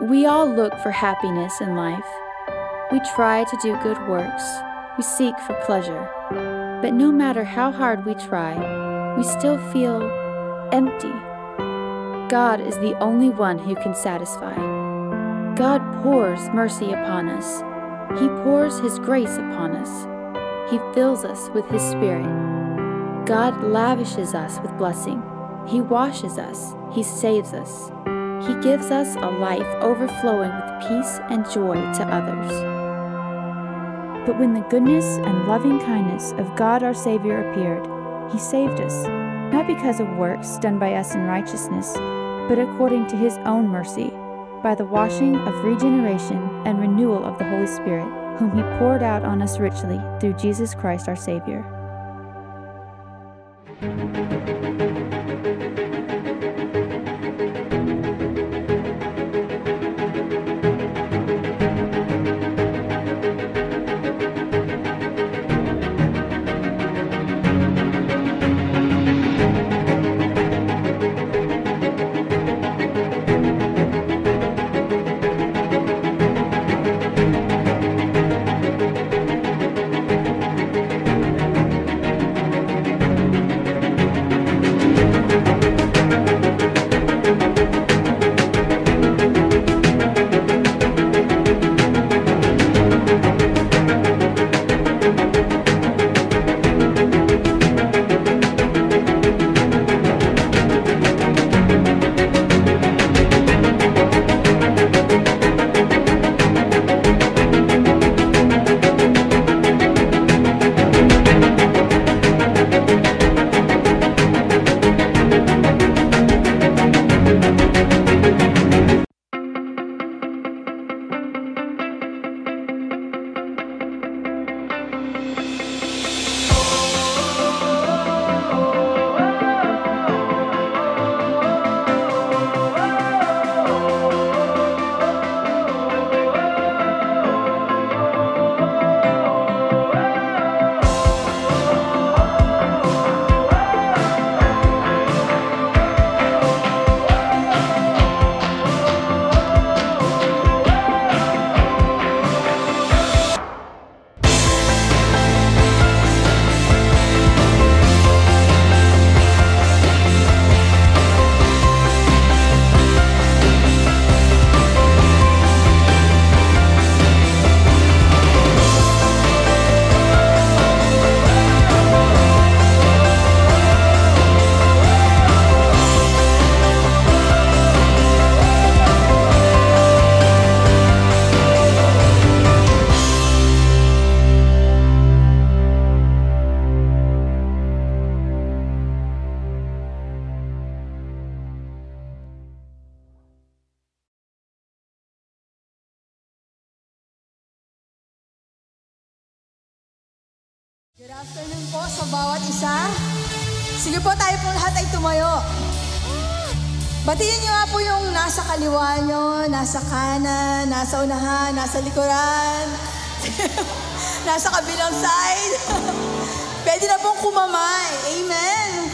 We all look for happiness in life. We try to do good works. We seek for pleasure. But no matter how hard we try, we still feel empty. God is the only one who can satisfy. God pours mercy upon us. He pours His grace upon us. He fills us with His Spirit. God lavishes us with blessing. He washes us. He saves us. He gives us a life overflowing with peace and joy to others. But when the goodness and loving kindness of God our Savior appeared, He saved us, not because of works done by us in righteousness, but according to His own mercy, by the washing of regeneration and renewal of the Holy Spirit, whom He poured out on us richly through Jesus Christ our Savior. Good afternoon po sa bawat isa. Sige po, tayo po lahat ay tumayo. Batiin niyo nga po yung nasa kaliwa nyo, nasa kanan, nasa unahan, nasa likuran, nasa kabilang side. Pwede na pong kumamay. Amen.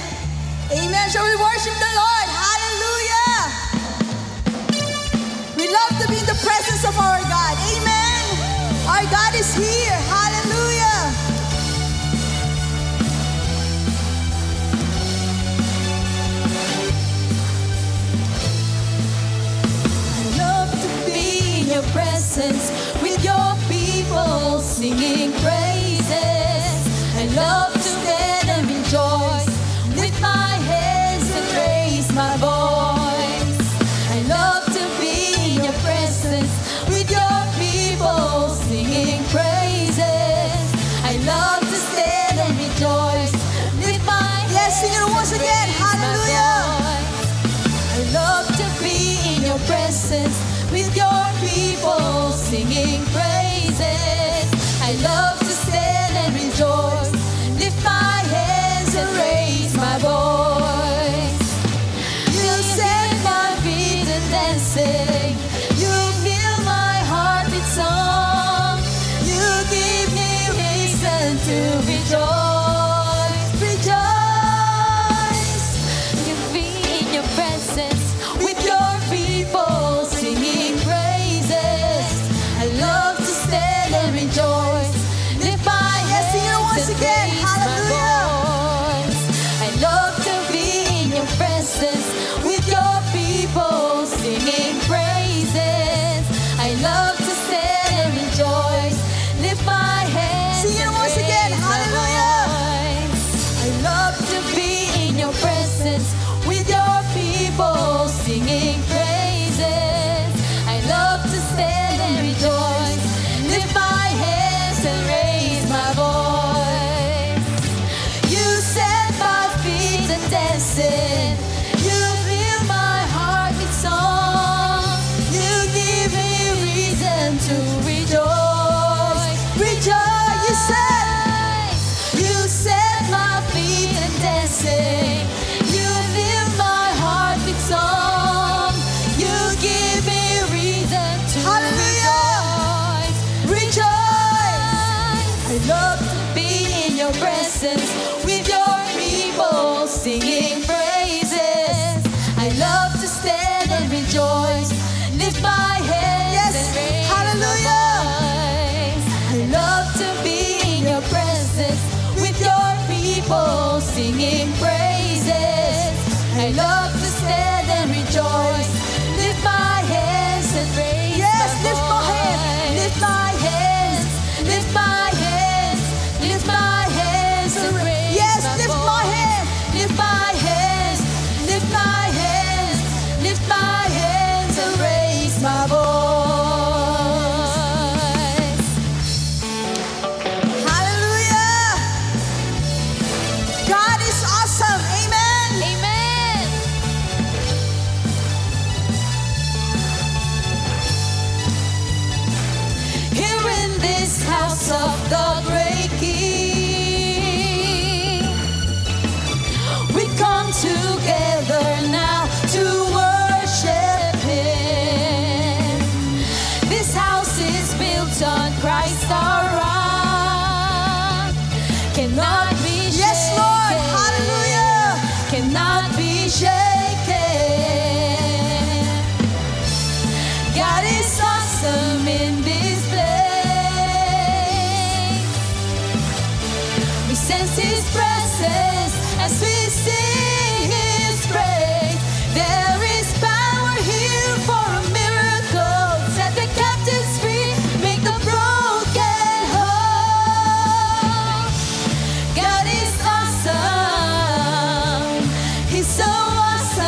Amen. Shall we worship the Lord? Hallelujah. We love to be in the presence of our God. Amen. Our God is here. Hallelujah. Your presence with your people singing praises. I love to get and rejoice with my hands and raise my voice. I love to be in your presence with your people singing praises. I love to stand and rejoice with my Yes, sing it once again. Hallelujah. I love to be in your presence with your people singing praises. I love to stand and rejoice, lift my hands and raise my voice. You set my feet a dancing, you fill my heart with song. You give me reason to rejoice, rejoice. You be in your presence with your people singing praise. lift my hands Yes. and raise Hallelujah. my voice. I love to be in your presence with your people singing praises. I love to stand and rejoice, lift my hands and raise Yes, my lift my hands, voice. lift my hands, lift my hands, lift my hands and raise Yes, my lift voice. my hands. Lift my hands, lift my hands, lift my hands and raise my voice. Hallelujah. God is awesome. Amen. Amen. Here in this house of the great King, we come together now to worship Him. This house is built on Christ our rock, cannot be shaken. Yes, Lord. Hallelujah. Cannot be shaken. God is awesome in this place. We sense His presence as we sing His praise. There is power here for a miracle. Set the captives free, make the broken whole. God is awesome. He's so awesome.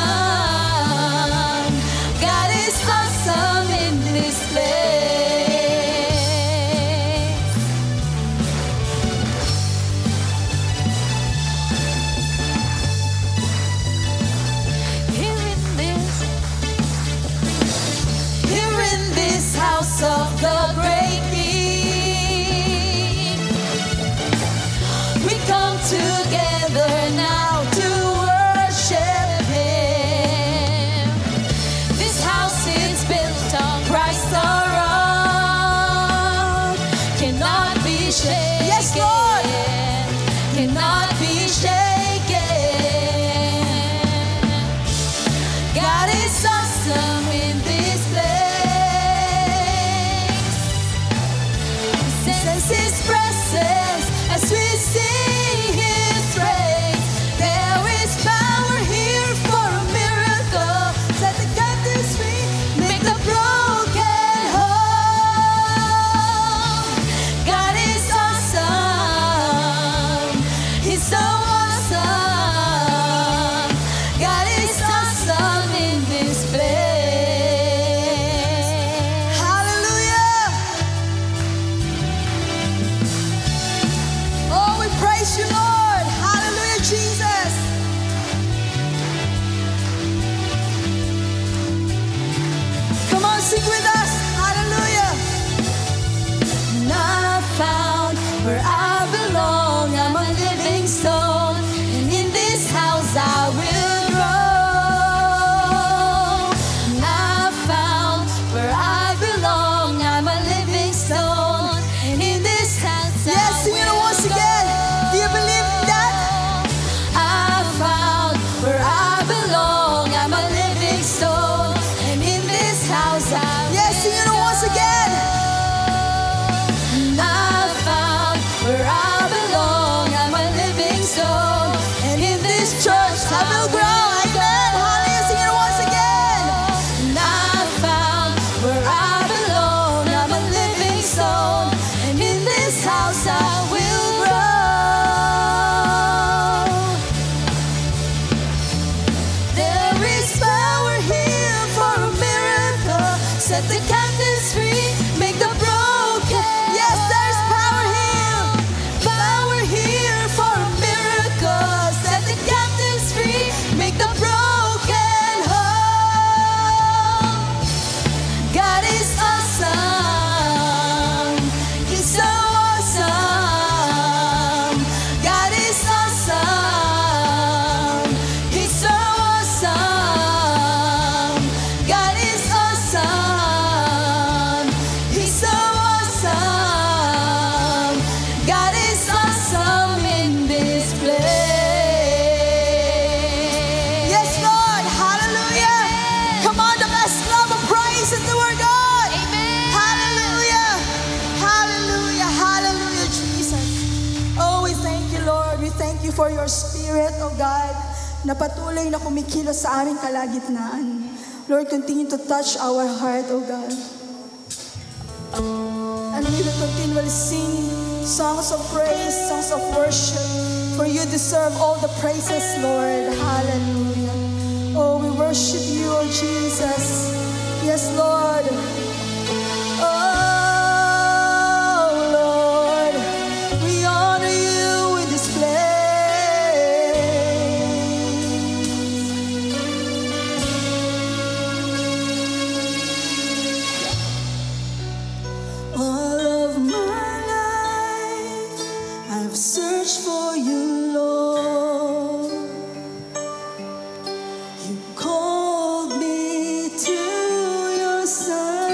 God is awesome in this place. Here in this house of the great King, we come together now to worship Him. This house is built on Christ our rock, cannot be shaken. Yes, Lord. Cannot be shaken. God is awesome in this place. We sense His presence as we sing His praise. There is power here for a miracle. Set the captives free, make the broken whole. God is awesome. He's so awesome. God is awesome in this place. Hallelujah. Oh, we praise you, Lord. Hallelujah, Jesus. Come on, sing with us. Hallelujah. Not found where I belong. I'm a living stone, and in this house I will grow. Not found where I belong. I'm a living stone, and in this house Yes, I sing it will once again. Do you believe in that? I found where I belong. I'm a living stone, and in this house I Yes, sing it once again. I found where I belong. I'm a living stone, and in this church I will grow. Amen. Hallelujah. Sing it once again. I found where I belong. I'm a living stone, and in this house I will grow. There is power here for a miracle. Set the captives free, make the broken. Yes, there's power here. Power here for a miracle. Set the captives free, make the broken whole. God is awesome. He's so awesome. God is awesome. He's so awesome. God is awesome. Spirit, O God, na patuloy na kumikilos sa aming kalagitnaan. Lord, continue to touch our heart, O God. And we will continually sing songs of praise, songs of worship, for you deserve all the praises, Lord. Hallelujah. Oh, we worship you, O Jesus. Yes, Lord. Oh, Lord, we honor you with this place. All of my life, I've searched for you, Lord. You called me to your side.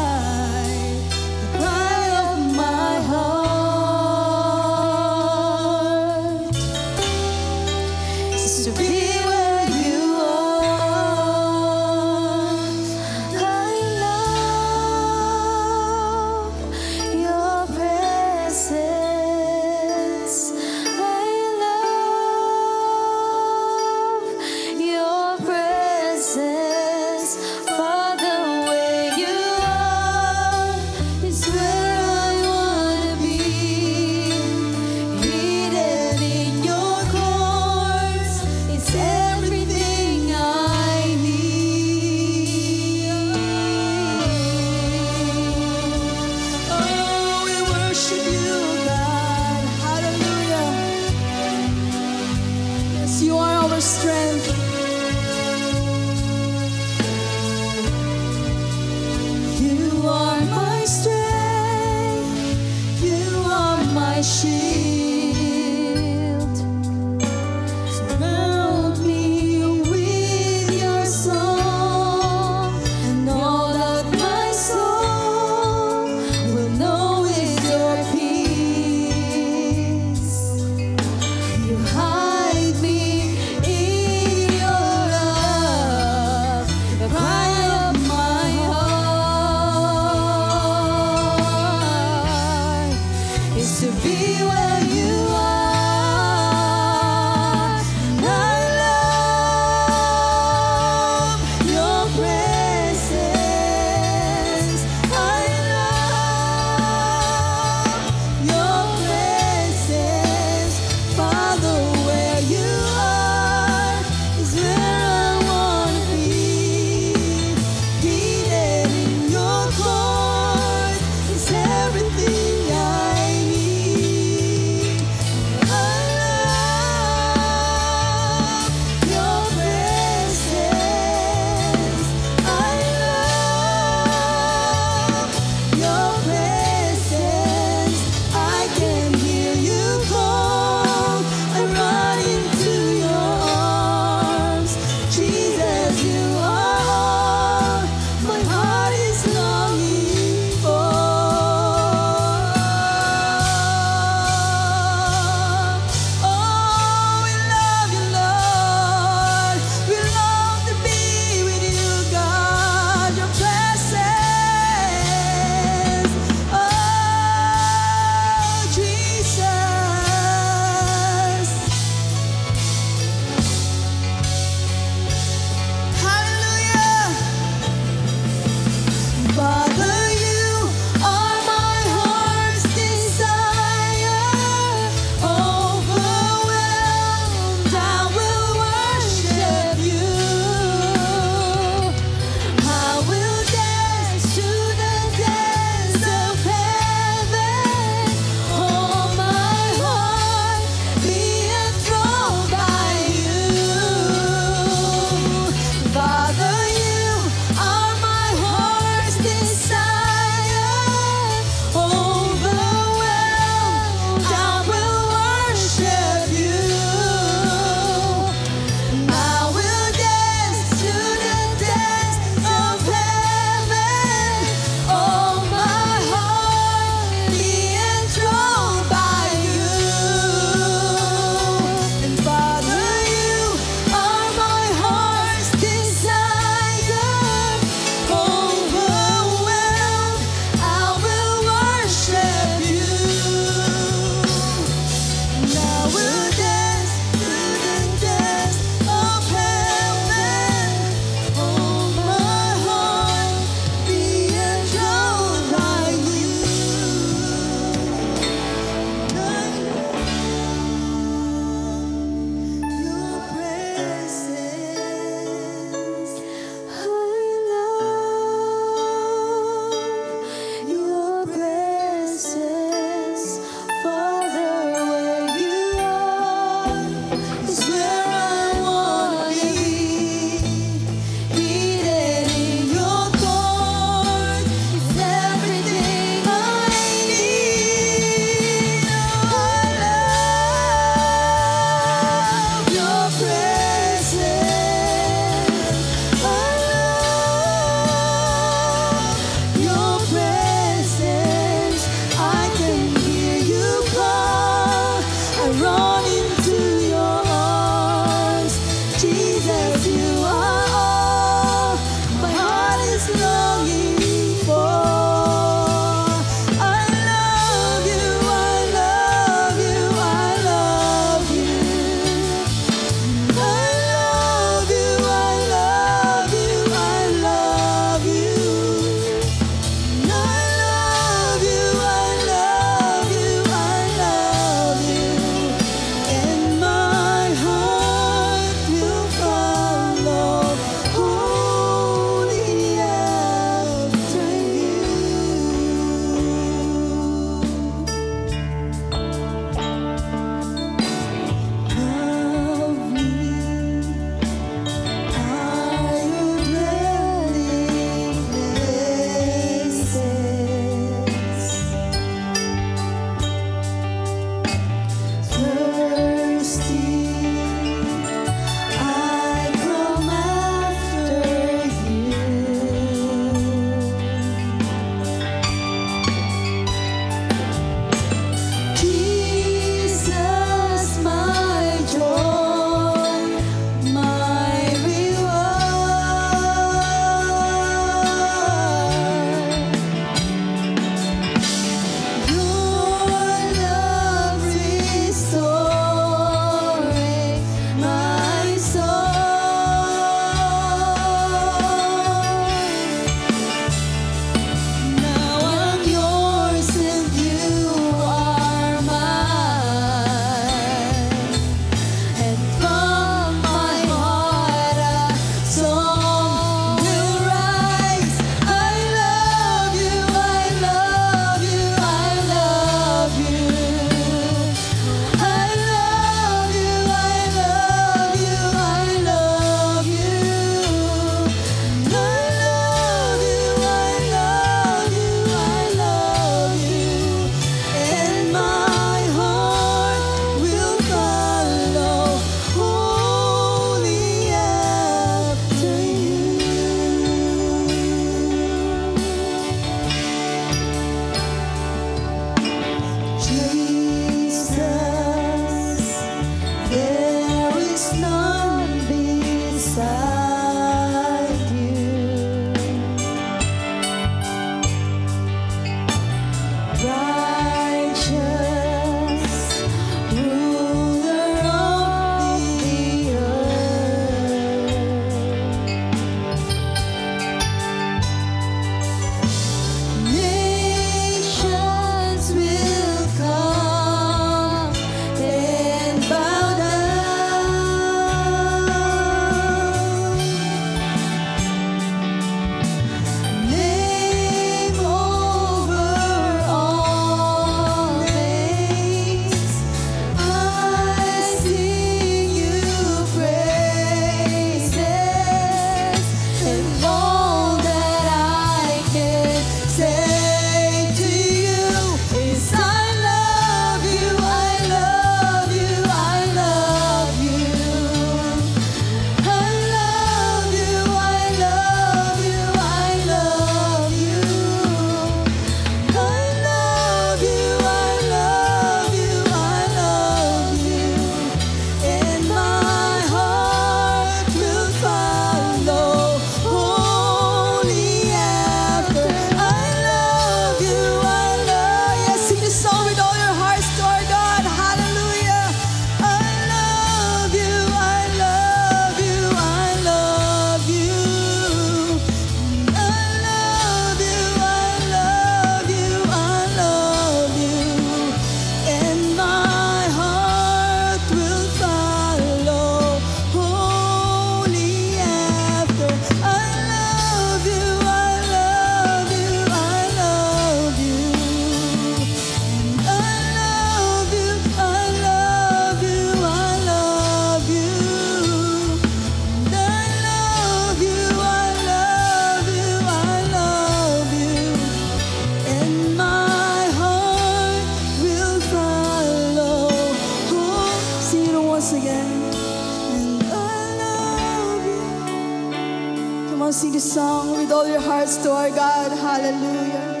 all your hearts to our God. Hallelujah.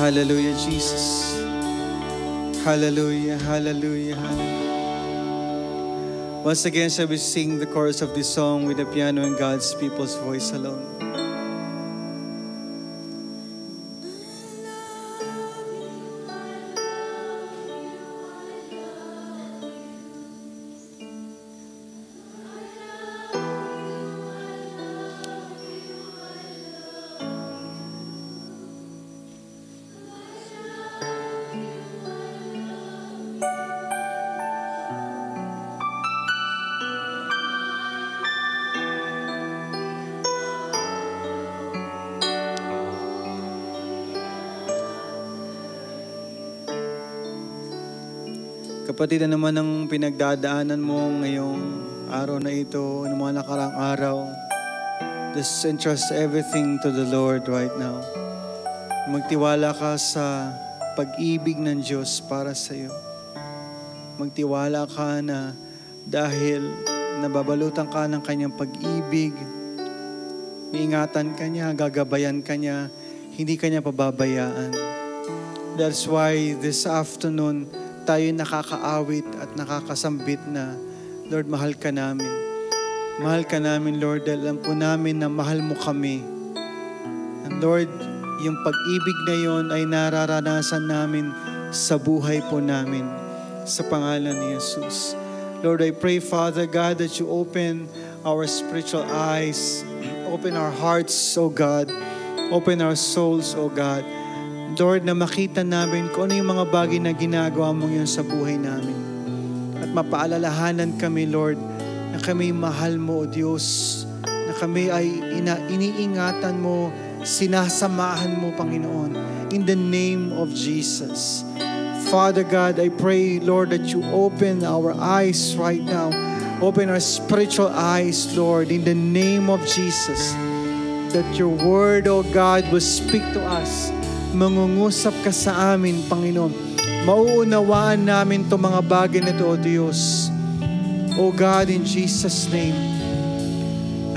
Hallelujah, Jesus. Hallelujah, hallelujah, hallelujah. Once again, shall we sing the chorus of this song with the piano and God's people's voice alone? Kapatid, ano man ang pinagdadaanan mo ngayong araw na ito, ng mga nakarang araw, just entrust everything to the Lord right now. Magtiwala ka sa pag-ibig ng Diyos para sa iyo. Magtiwala ka na dahil nababalutan ka ng kanyang pag-ibig, iingatan ka niya, gagabayan ka niya, hindi ka niya pababayaan. That's why this afternoon, tayo nakakaawit at nakakasambit na, Lord, mahal ka namin. Mahal ka namin, Lord, dahil alam po namin na mahal mo kami. And Lord, yung pag-ibig na yon ay nararanasan namin sa buhay po namin. Sa pangalan ni Jesus. Lord, I pray, Father God, that you open our spiritual eyes, open our hearts, O God, open our souls, O God. Lord, na makita namin kung ano yung mga bagay na ginagawa mo yun sa buhay namin. At mapaalalahanan kami, Lord, na kami mahal mo, O Diyos, na kami ay iniingatan mo, sinasamahan mo, Panginoon, in the name of Jesus. Father God, I pray, Lord, that you open our eyes right now. Open our spiritual eyes, Lord, in the name of Jesus. That your word, O God, will speak to us. Mangungusap ka sa amin, Panginoon. Mauunawaan namin itong mga bagay na ito, O Diyos. O God, in Jesus' name.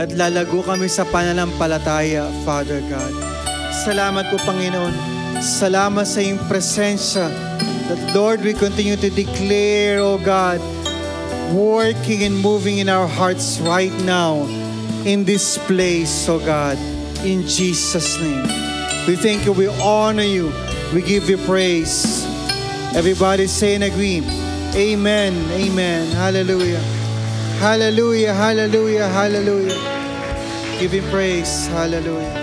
At lalago kami sa pananampalataya, Father God. Salamat po, Panginoon. Salamat sa iyong presensya. That, Lord, we continue to declare, O God, working and moving in our hearts right now in this place, O God, in Jesus' name. We thank you, we honor you, we give you praise. Everybody say and agree, amen, amen, hallelujah. Hallelujah, hallelujah, hallelujah. Give him praise, hallelujah.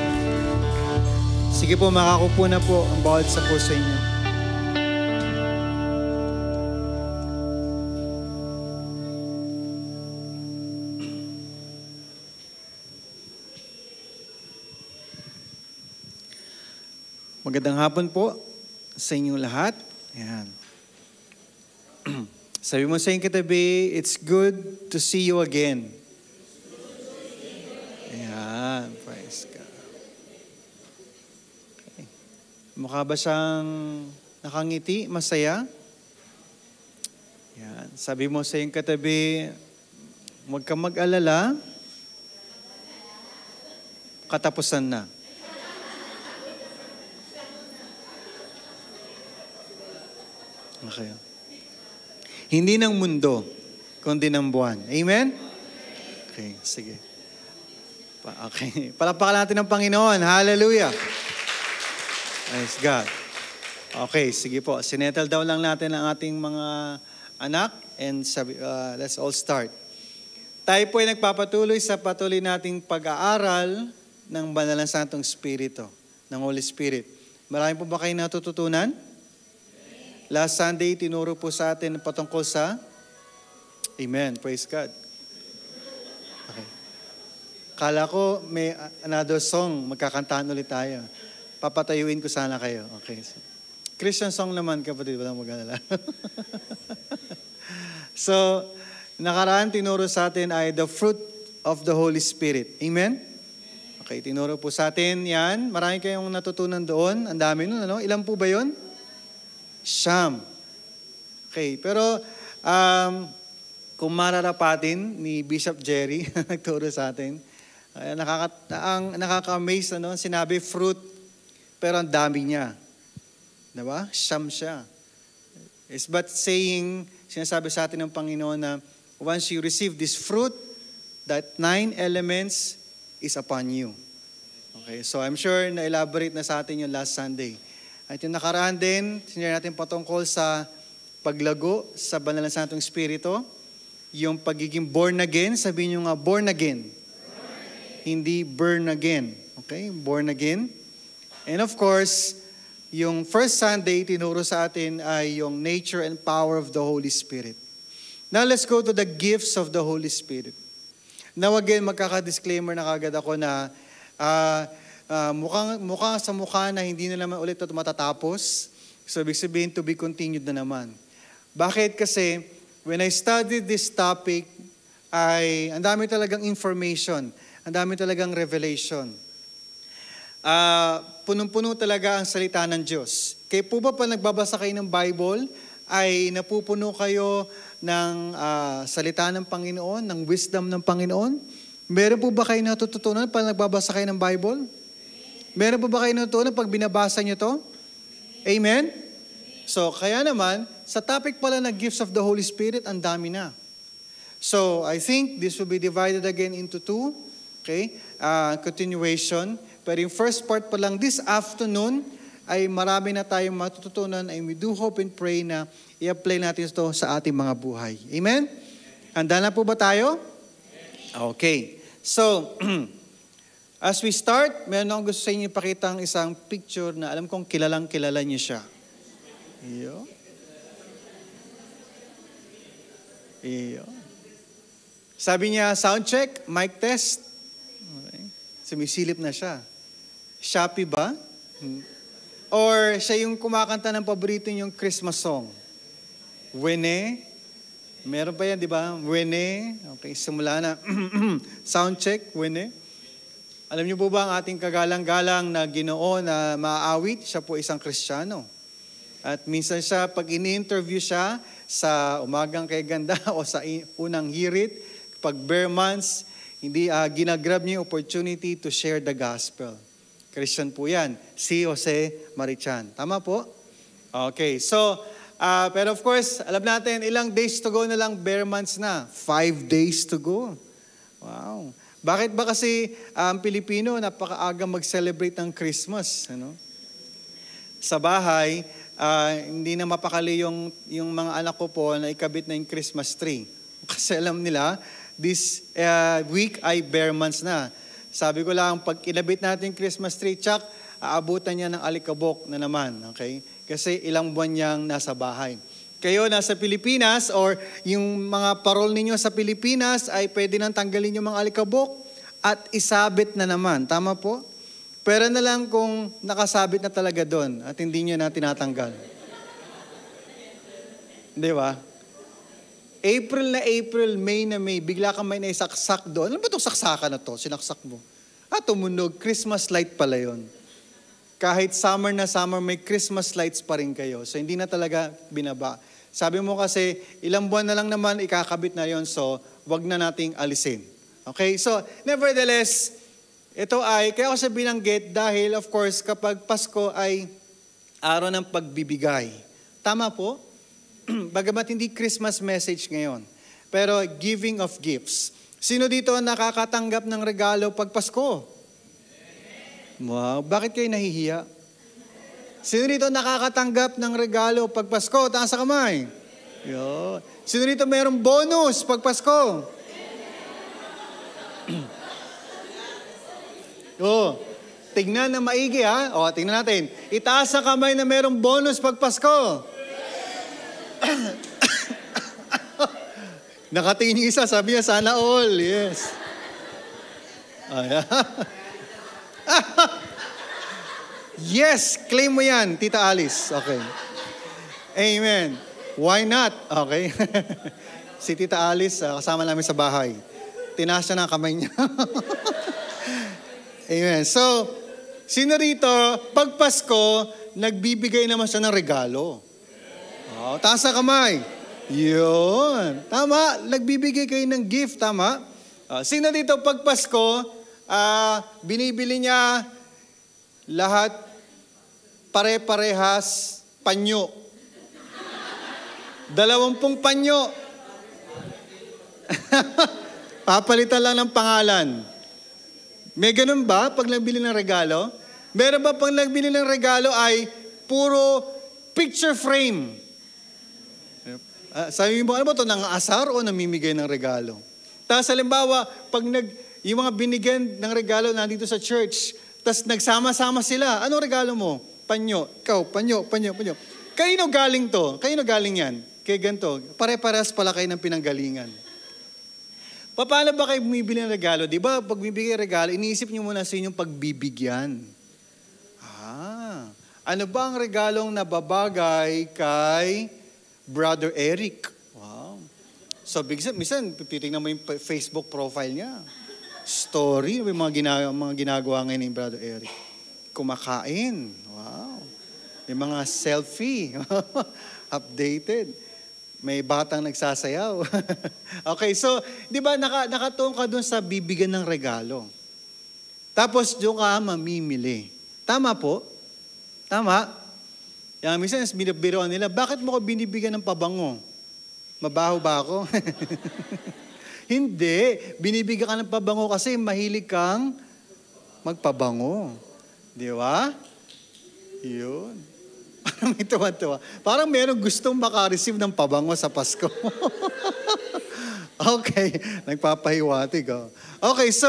Sige po, makakupo na po ang bawat sa po sa inyo. Magandang hapon po sa inyong lahat. Ayan. Sabi mo sa inyong katabi, it's good to see you again. Ayan. Praise God. Okay. Mukha ba siyang nakangiti? Masaya? Yan. Sabi mo sa iyong katabi, huwag kang mag-alala, katapusan na. Okay. Hindi ng mundo, kundi ng buwan. Amen? Okay, sige. Okay. Palakpakan natin ng Panginoon. Hallelujah. Praise God. Okay, sige po. Sinettle down lang natin ang ating mga anak and let's all start. Tayo po ay nagpapatuloy sa patuloy nating pag-aaral ng Banal na Santong Espiritu, ng Holy Spirit. Marami po ba kayo natututunan? Last Sunday, tinuro po sa atin patungkol sa Amen. Praise God. Okay. Kala ko may another song, magkakantahan ulit tayo. Papatayuin ko sana kayo. Okay. Christian song naman, kapatid, walang mag-alala. So, nakaraan tinuro sa atin ay the fruit of the Holy Spirit. Amen? Okay, tinuro po sa atin yan. Marami kayong natutunan doon. Ang dami nun, ano? Ilan po ba yun? Siyam. Okay, pero kung mararapatin ni Bishop Jerry, nagturo sa atin, nakaka-amaze, ano? Sinabi fruit, pero ang dami niya. Diba? Siyam siya. It's but saying, sinasabi sa atin ng Panginoon na once you receive this fruit, that 9 elements is upon you. Okay, so I'm sure na-elaborate na sa atin yung last Sunday. At yung nakaraan din, sinira natin patungkol sa paglago sa Banal na Santong Espiritu, yung pagiging born again, sabihin nyo nga, born again. Hindi burn again. Okay, born again. And of course, yung first Sunday, tinuro sa atin ay yung nature and power of the Holy Spirit. Now, let's go to the gifts of the Holy Spirit. Now again, magkaka-disclaimer na kagad ako na mukhang sa mukha na hindi na naman ulit ito matatapos. So, ibig sabihin, to be continued na naman. Bakit? Kasi, when I studied this topic, ang dami talagang information, ang dami talagang revelation. Punong-puno talaga ang salita ng Diyos. Kaya po ba pa nagbabasa kayo ng Bible, ay napupuno kayo ng salita ng Panginoon, ng wisdom ng Panginoon? Meron po ba kayo natututunan pag nagbabasa kayo ng Bible? Meron po ba kayo natutunan pag binabasa nyo to? Amen? So, kaya naman, sa topic pala ng gifts of the Holy Spirit, ang dami na. So, I think this will be divided again into two. Okay? Continuation. Pero yung first part pa lang this afternoon, ay marami na tayong matututunan, and we do hope and pray na i-apply natin ito sa ating mga buhay. Amen? Handa na po ba tayo? Okay. So, as we start, meron akong gusto sa inyo ipakita ang isang picture na alam kong kilalang-kilala niyo siya. Iyo. Iyo. Sabi niya, sound check, mic test. Okay. Sumisilip na siya. Shopee ba? Or siya yung kumakanta ng paborito niyong Christmas song? Wene? Meron pa yan, di ba? Wene? Okay, simula na. Sound check, wene. Alam niyo po ba ang ating kagalang-galang na Ginoo na maaawit? Siya po isang Kristiyano. At minsan siya, pag ini-interview siya sa umagang kay ganda o sa unang hirit, pag bare months, hindi ginagrab niya yung opportunity to share the gospel. Christian po yan. Si Jose Marichan. Tama po? Okay, so, pero of course, alam natin, ilang days to go na lang, bare months na. 5 days to go. Wow. Bakit ba kasi ang Pilipino napakaaga mag-celebrate ng Christmas? Ano? Sa bahay, hindi na mapakali yung mga anak ko po na ikabit na yung Christmas tree. Kasi alam nila, this week ay bare months na. Sabi ko lang, pag inabit natin yung Christmas tree, tsak, aabutan niya ng alikabok na naman. Okay? Kasi ilang buwan niyang nasa bahay. Kayo nasa Pilipinas or yung mga parol ninyo sa Pilipinas ay pwede nang tanggalin yung mga alikabok at isabit na naman. Tama po? Pero na lang kung nakasabit na talaga doon at hindi nyo na tinatanggal. Di ba? April, May na May, bigla kang may naisaksak doon. Ano ba itong saksakan na to? Sinaksak mo. Tumunog. Christmas light pala yun. Kahit summer na summer, may Christmas lights pa rin kayo. So hindi na talaga binaba. Sabi mo kasi, ilang buwan na lang naman ikakabit na yon, so wag na nating alisin. Okay? So, nevertheless, ito ay, kaya ko siya binanggit dahil of course, kapag Pasko ay araw ng pagbibigay. Tama po? Bagamat hindi Christmas message ngayon, pero giving of gifts. Sino dito nakakatanggap ng regalo pag Pasko? Wow, bakit kayo nahihiya? Sino dito nakakatanggap ng regalo pag Pasko? Taas sa kamay. Yo. Sino dito mayroong bonus pag Pasko? Oh, tingnan na maigi ha. O, tingnan natin. Itaas sa kamay na mayroong bonus pag Pasko. Nakatingin yung isa, sabi niya, sana all. Yes. Yes, claim mo yan, Tita Alice. Okay. Amen. Why not? Okay. Si Tita Alice, kasama namin sa bahay. Tinaas siya ng kamay niya. Amen. So, sino rito, pag Pasko, nagbibigay naman siya ng regalo. Oh, taas sa kamay. Yun. Tama, nagbibigay kayo ng gift, tama? Sino dito pag Pasko, binibili niya lahat pare-parehas panyo. 20 panyo. Papalitan lang ng pangalan. May ganun ba pag nagbili ng regalo? Meron ba pag nagbili ng regalo ay puro picture frame? Sabi mo, ano ba ito? Nang-asar o namimigay ng regalo? Tapos halimbawa, pag yung mga binigyan ng regalo nandito sa church, tapos nagsama-sama sila, ano regalo mo? Panyo. Ikaw, panyo. Kanino galing to? Kanino galing yan? Kaya ganito, pare-pares pala kayo ng pinanggalingan. Paano ba kayo bumibili ng regalo? Di ba, pag bibigay regalo, iniisip niyo muna sa inyong pagbibigyan. Ano ba ang regalong nababagay kay Brother Eric? Wow. So, minsan, titignan mo yung Facebook profile niya. Story, may mga ginagawa ngayon ni Brother Eric. Kumakain. Wow. May mga selfie. Updated. May batang nagsasayaw. Okay, so, di ba, nakatuon ka dun sa bibigyan ng regalo. Tapos, doon ka mamimili. Tama po? Tama? Yan, minsan, binibiroan nila, bakit mo ko binibigyan ng pabango? Mabaho ba ako? Hindi. Binibigyan ka ng pabango kasi mahilig kang magpabango. Di ba? Yun. Parang may tuwa-tuwa. Parang merong gustong maka-receive ng pabango sa Pasko. Okay. Nagpapahiwatig. Oh. Okay, so,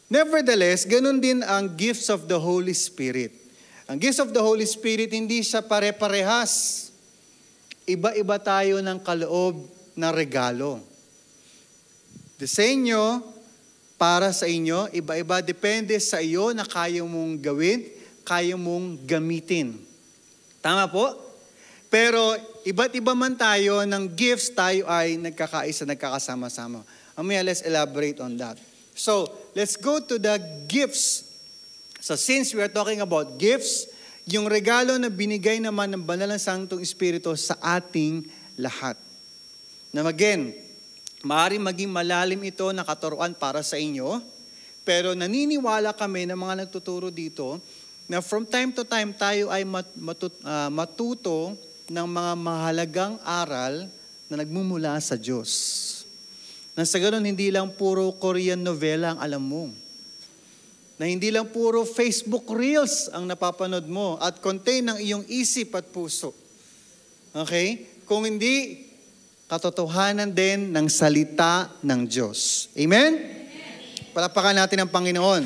nevertheless, ganun din ang gifts of the Holy Spirit. Ang gifts of the Holy Spirit, hindi siya pare-parehas. Iba-iba tayo ng kaloob na regalo. Sa inyo, para sa inyo, iba-iba, depende sa iyo na kaya mong gawin, kaya mong gamitin. Tama po? Pero iba't iba man tayo ng gifts, tayo ay nagkakaisa, nagkakasama-sama. Let's elaborate on that. So, let's go to the gifts. So, since we are talking about gifts, yung regalo na binigay naman ng Banal na Santong Espiritu sa ating lahat. Na again, maaaring maging malalim ito na katuruan para sa inyo, pero naniniwala kami ng mga nagtuturo dito na from time to time tayo ay matuto ng mga mahalagang aral na nagmumula sa Diyos. Na sa ganun, hindi lang puro Korean novela ang alam mo. Na hindi lang puro Facebook Reels ang napapanood mo at contain ng iyong isip at puso. Okay? Kung hindi, katotohanan din ng salita ng Diyos. Amen? Palapakan natin ang Panginoon.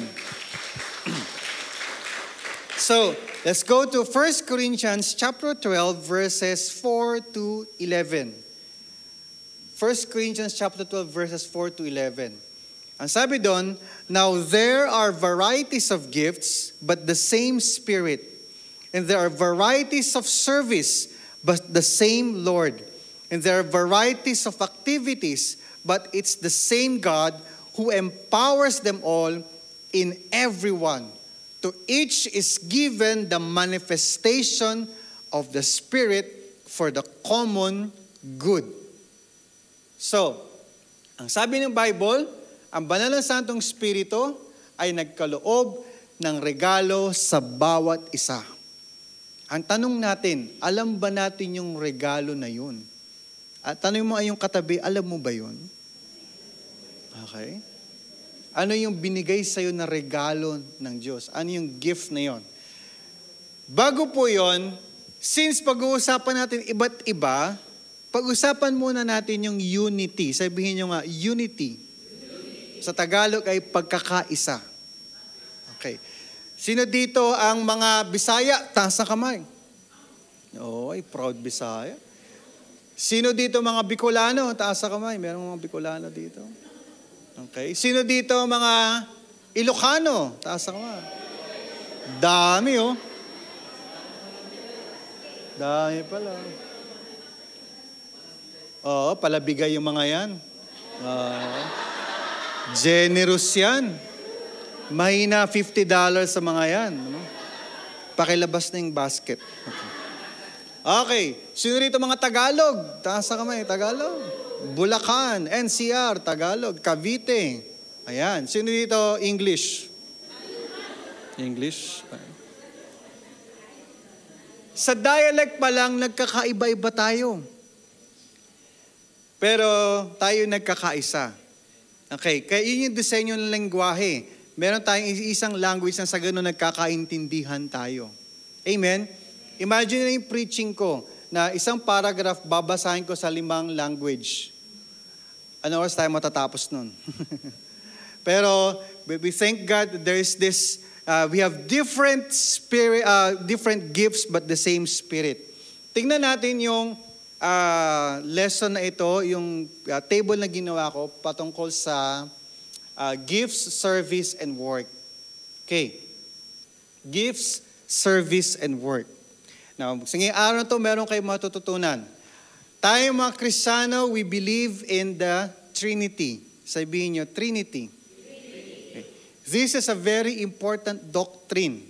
So, let's go to 1 Corinthians chapter 12 verses 4 to 11. 1 Corinthians chapter 12 verses 4 to 11. Ang sabi doon, now there are varieties of gifts, but the same Spirit. And there are varieties of service, but the same Lord. And there are varieties of activities, but it's the same God who empowers them all in everyone. To each is given the manifestation of the Spirit for the common good. So, ang sabi ng Bible, ang banal na Santong Espiritu ay nagkaloob ng regalo sa bawat isa. Ang tanong natin, alam ba natin yung regalo na yun? At tanong mo ay yung katabi, alam mo ba yun? Okay. Ano yung binigay sa'yo na regalo ng Diyos? Ano yung gift na yun? Bago po yun, since pag-uusapan natin iba't iba, pag-usapan muna natin yung unity. Sabihin nyo nga, unity. Sa Tagalog ay pagkakaisa. Okay. Sino dito ang mga Bisaya? Taas na kamay. Oo, ay proud Bisaya. Sino dito mga Bicolano? Taas na kamay. Merong mga Bicolano dito. Okay. Sino dito mga Ilocano? Taas na kamay. Dami oh. Dami pala. Oo, palabigay yung mga yan. Generous yan. Mahina $50 sa mga yan. Pakilabas na yung basket. Okay. Sino rito mga Tagalog? Taas na kamay, Tagalog. Bulacan, NCR, Tagalog, Cavite. Ayan. Sino dito English? English. Sa dialect pa lang, nagkakaiba-iba tayo. Pero tayo nagkakaisa. Okay, kaya yun yung disenyo ng lengguwahe. Meron tayong isang language na sa ganun nagkakaintindihan tayo. Amen? Imagine na yung preaching ko na isang paragraph babasahin ko sa 5 language. Ano oras tayo matatapos nun? Pero we thank God that there is this, we have different spirit, different gifts but the same spirit. Tingnan natin yung lesson na ito, yung table na ginawa ko patungkol sa gifts, service, and work. Okay. Gifts, service, and work. Now, sa ngayong araw na ito, meron kayong matututunan. Tayo mga Kristiyano, we believe in the Trinity. Sabihin nyo, Trinity. Okay. This is a very important doctrine.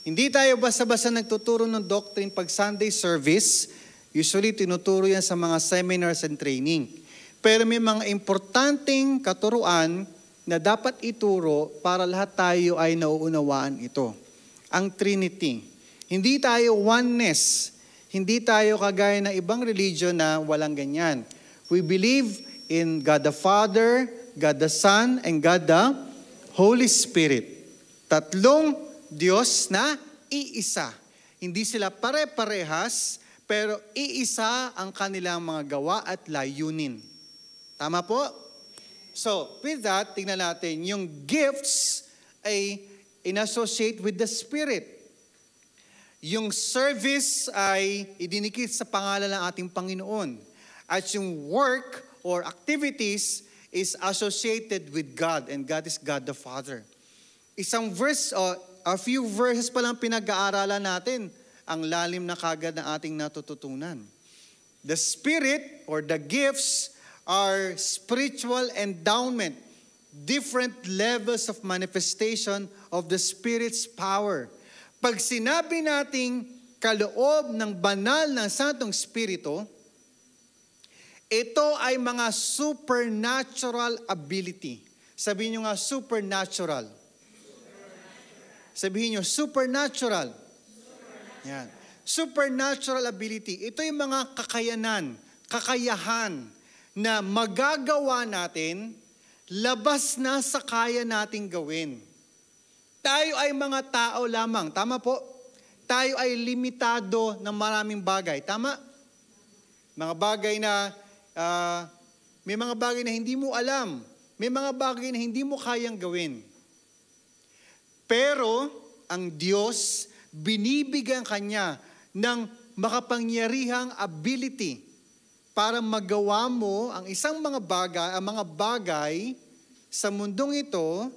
Hindi tayo basta-basta nagtuturo ng doctrine pag Sunday service. Usually, tinuturo yan sa mga seminars and training. Pero may mga importanteng katuruan na dapat ituro para lahat tayo ay nauunawaan ito. Ang Trinity. Hindi tayo oneness. Hindi tayo kagaya ng ibang religion na walang ganyan. We believe in God the Father, God the Son, and God the Holy Spirit. Tatlong Diyos na iisa. Hindi sila pare-parehas, pero iisa ang kanilang mga gawa at layunin. Tama po? So, with that, tingnan natin, yung gifts ay in-associate with the Spirit. Yung service ay idinikit sa pangalan ng ating Panginoon. At yung work or activities is associated with God, and God is God the Father. Isang verse, a few verses pa lang pinag-aaralan natin, ang lalim na kagad ng ating natututunan. The Spirit or the gifts are spiritual endowment, different levels of manifestation of the Spirit's power. Pag sinabi nating kaloob ng banal ng Santong Espiritu, ito ay mga supernatural ability. Sabihin nyo nga, supernatural. Sabihin nyo, supernatural. Yan. Supernatural ability. Ito yung mga kakayahan na magagawa natin, labas na sa kaya nating gawin. Tayo ay mga tao lamang. Tama po? Tayo ay limitado ng maraming bagay. Tama? Mga bagay na, may mga bagay na hindi mo alam. May mga bagay na hindi mo kayang gawin. Pero, ang Diyos, binibigyan kanya ng makapangyarihang ability para magawa mo ang isang mga bagay sa mundong ito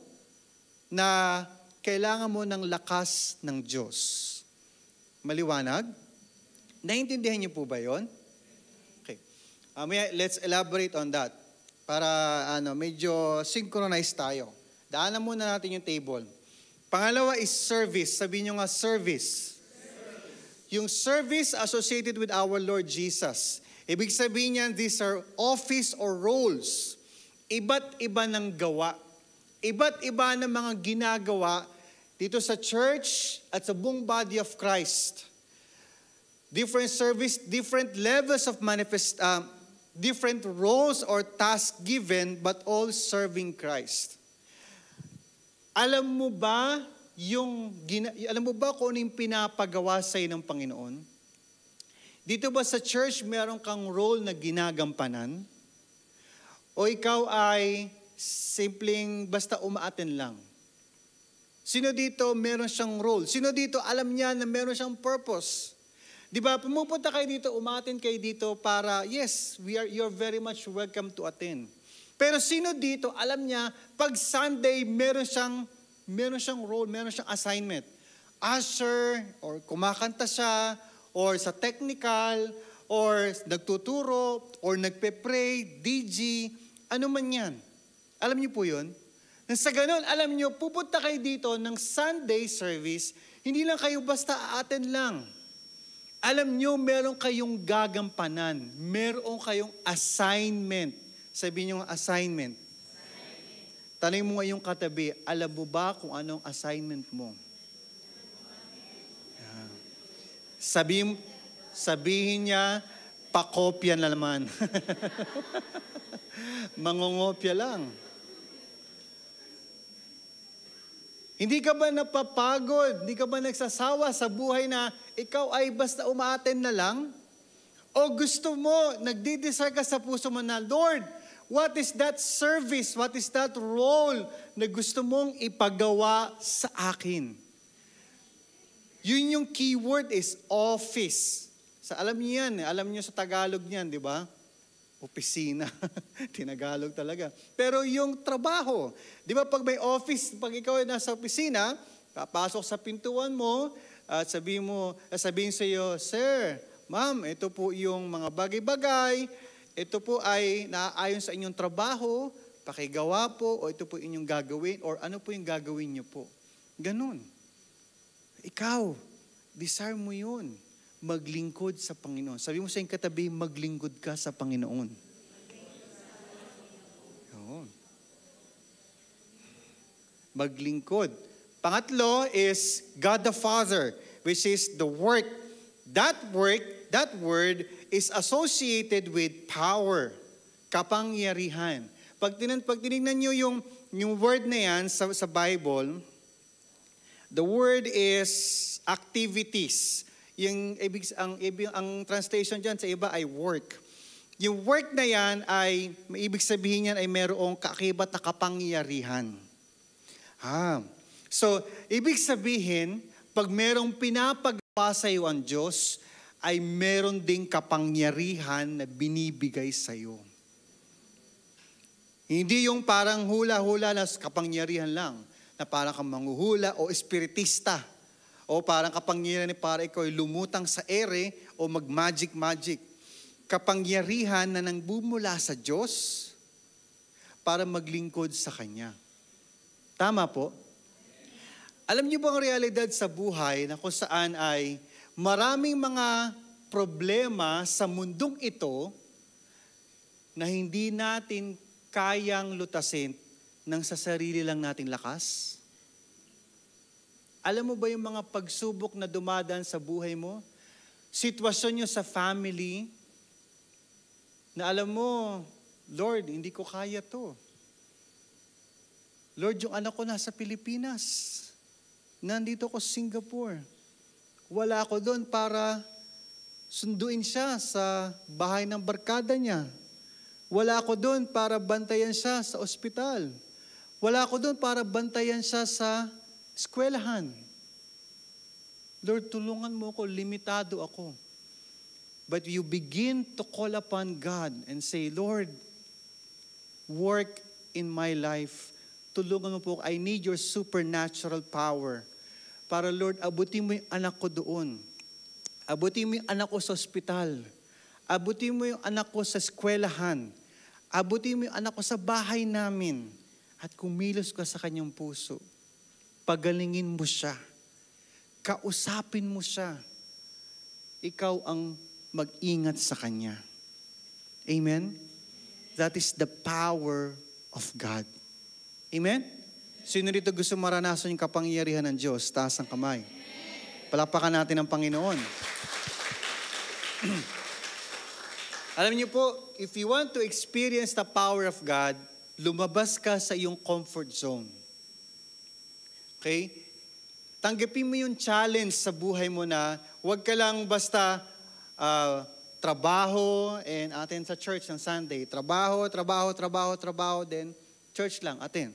na kailangan mo ng lakas ng Diyos. Maliwanag? Naintindihan niyo po ba yon? Okay. Let's elaborate on that para medyo synchronize tayo. Daanan muna natin yung table. Pangalawa is service. Sabihin nyo nga, service. yung service associated with our Lord Jesus. Ibig sabihin niyan, these are office or roles. Iba't iba ng gawa. Iba't iba ng mga ginagawa dito sa church at sa buong body of Christ. Different service, different levels of different roles or tasks given, but all serving Christ. Alam mo ba kung ano yung pinapagawa sa'yo ng Panginoon? Dito ba sa church meron kang role na ginagampanan? O ikaw ay simpleng basta umaaten lang? Sino dito meron siyang role? Sino dito alam niya na meron siyang purpose? Di ba, pumupunta kayo dito, umaaten kayo dito para, yes, you're very much welcome to attend. Pero sino dito, alam niya, pag Sunday, meron siyang role, meron siyang assignment. Usher, or kumakanta siya, or sa technical, or nagtuturo, or nagpe-pray, DJ, ano man yan. Alam niyo po yun? Nang sa ganun, alam niyo, pupunta kayo dito ng Sunday service, hindi lang kayo basta aaten lang. Alam niyo, meron kayong gagampanan. Meron kayong assignment. Sabihin niyo assignment. Tanong mo ngayong katabi, alam mo ba kung anong assignment mo? Yeah. Sabihin niya, pakopya na naman. Mangongopya lang. Hindi ka ba napapagod? Hindi ka ba nagsasawa sa buhay na ikaw ay basta umaaten na lang? O gusto mo, nagdidesire ka sa puso mo na, Lord, what is that service? What is that role na gusto mong ipagawa sa akin? Yun yung keyword is office. Alam niyo yan, alam niyo sa Tagalog niyan, di ba? Opisina. Tinagalog talaga. Pero yung trabaho, di ba pag may office, pag ikaw ay nasa opisina, papasok sa pintuan mo, at sabihin sa iyo, Sir, Ma'am, ito po yung mga bagay-bagay, ito po ay naaayon sa inyong trabaho, pakigawa po, o ito po inyong gagawin, or ano po yung gagawin niyo po. Ganun. Ikaw, desire mo yun. Maglingkod sa Panginoon. Sabi mo sa iyong katabi, maglingkod ka sa Panginoon. Yun. Maglingkod. Pangatlo is God the Father, which is the work. That word is associated with power, kapangyarihan. Pag tinignan nyo yung word na yan sa Bible, the word is activities. Ang translation dyan sa iba ay work. Yung work na yan ay, maibig sabihin yan ay merong kaakibat na kapangyarihan. So, ibig sabihin, pag merong pinapagawa sa iyo ang Diyos, ay meron ding kapangyarihan na binibigay sa iyo. Hindi yung parang hula-hula na kapangyarihan lang, na parang kang manghuhula o espiritista. O parang kapangyarihan ni para ikaw ay lumutang sa ere o mag-magic. Kapangyarihan na nang bumula sa Diyos para maglingkod sa Kanya. Tama po? Alam niyo ba ang realidad sa buhay na kung saan ay maraming mga problema sa mundong ito na hindi natin kayang lutasin ng sa sarili lang nating lakas? Alam mo ba yung mga pagsubok na dumadaan sa buhay mo? Sitwasyon nyo sa family na alam mo, Lord, hindi ko kaya to. Lord, yung anak ko nasa Pilipinas. Nandito ko sa Singapore. Wala ako doon para sunduin siya sa bahay ng barkada niya. Wala ako doon para bantayan siya sa ospital. Wala ako doon para bantayan siya sa eskwelahan. Lord, tulungan mo ako, limitado ako. But you begin to call upon God and say, Lord, work in my life. Tulungan mo po, I need your supernatural power. Para Lord, abutin mo yung anak ko doon. Abutin mo yung anak ko sa ospital. Abutin mo yung anak ko sa eskwelahan. Abutin mo yung anak ko sa bahay namin. At kumilos ka sa kanyang puso. Pagalingin mo siya. Kausapin mo siya. ikaw ang mag-ingat sa Kanya. Amen? That is the power of God. Amen? Sino rito gusto maranasan yung kapangyarihan ng Diyos? Taas ang kamay. Palapakan natin ang Panginoon. Alam niyo po, if you want to experience the power of God, lumabas ka sa iyong comfort zone. Okay? Tanggapin mo yung challenge sa buhay mo na huwag ka lang basta trabaho and attend sa church ng Sunday. Trabaho, then church lang, attend.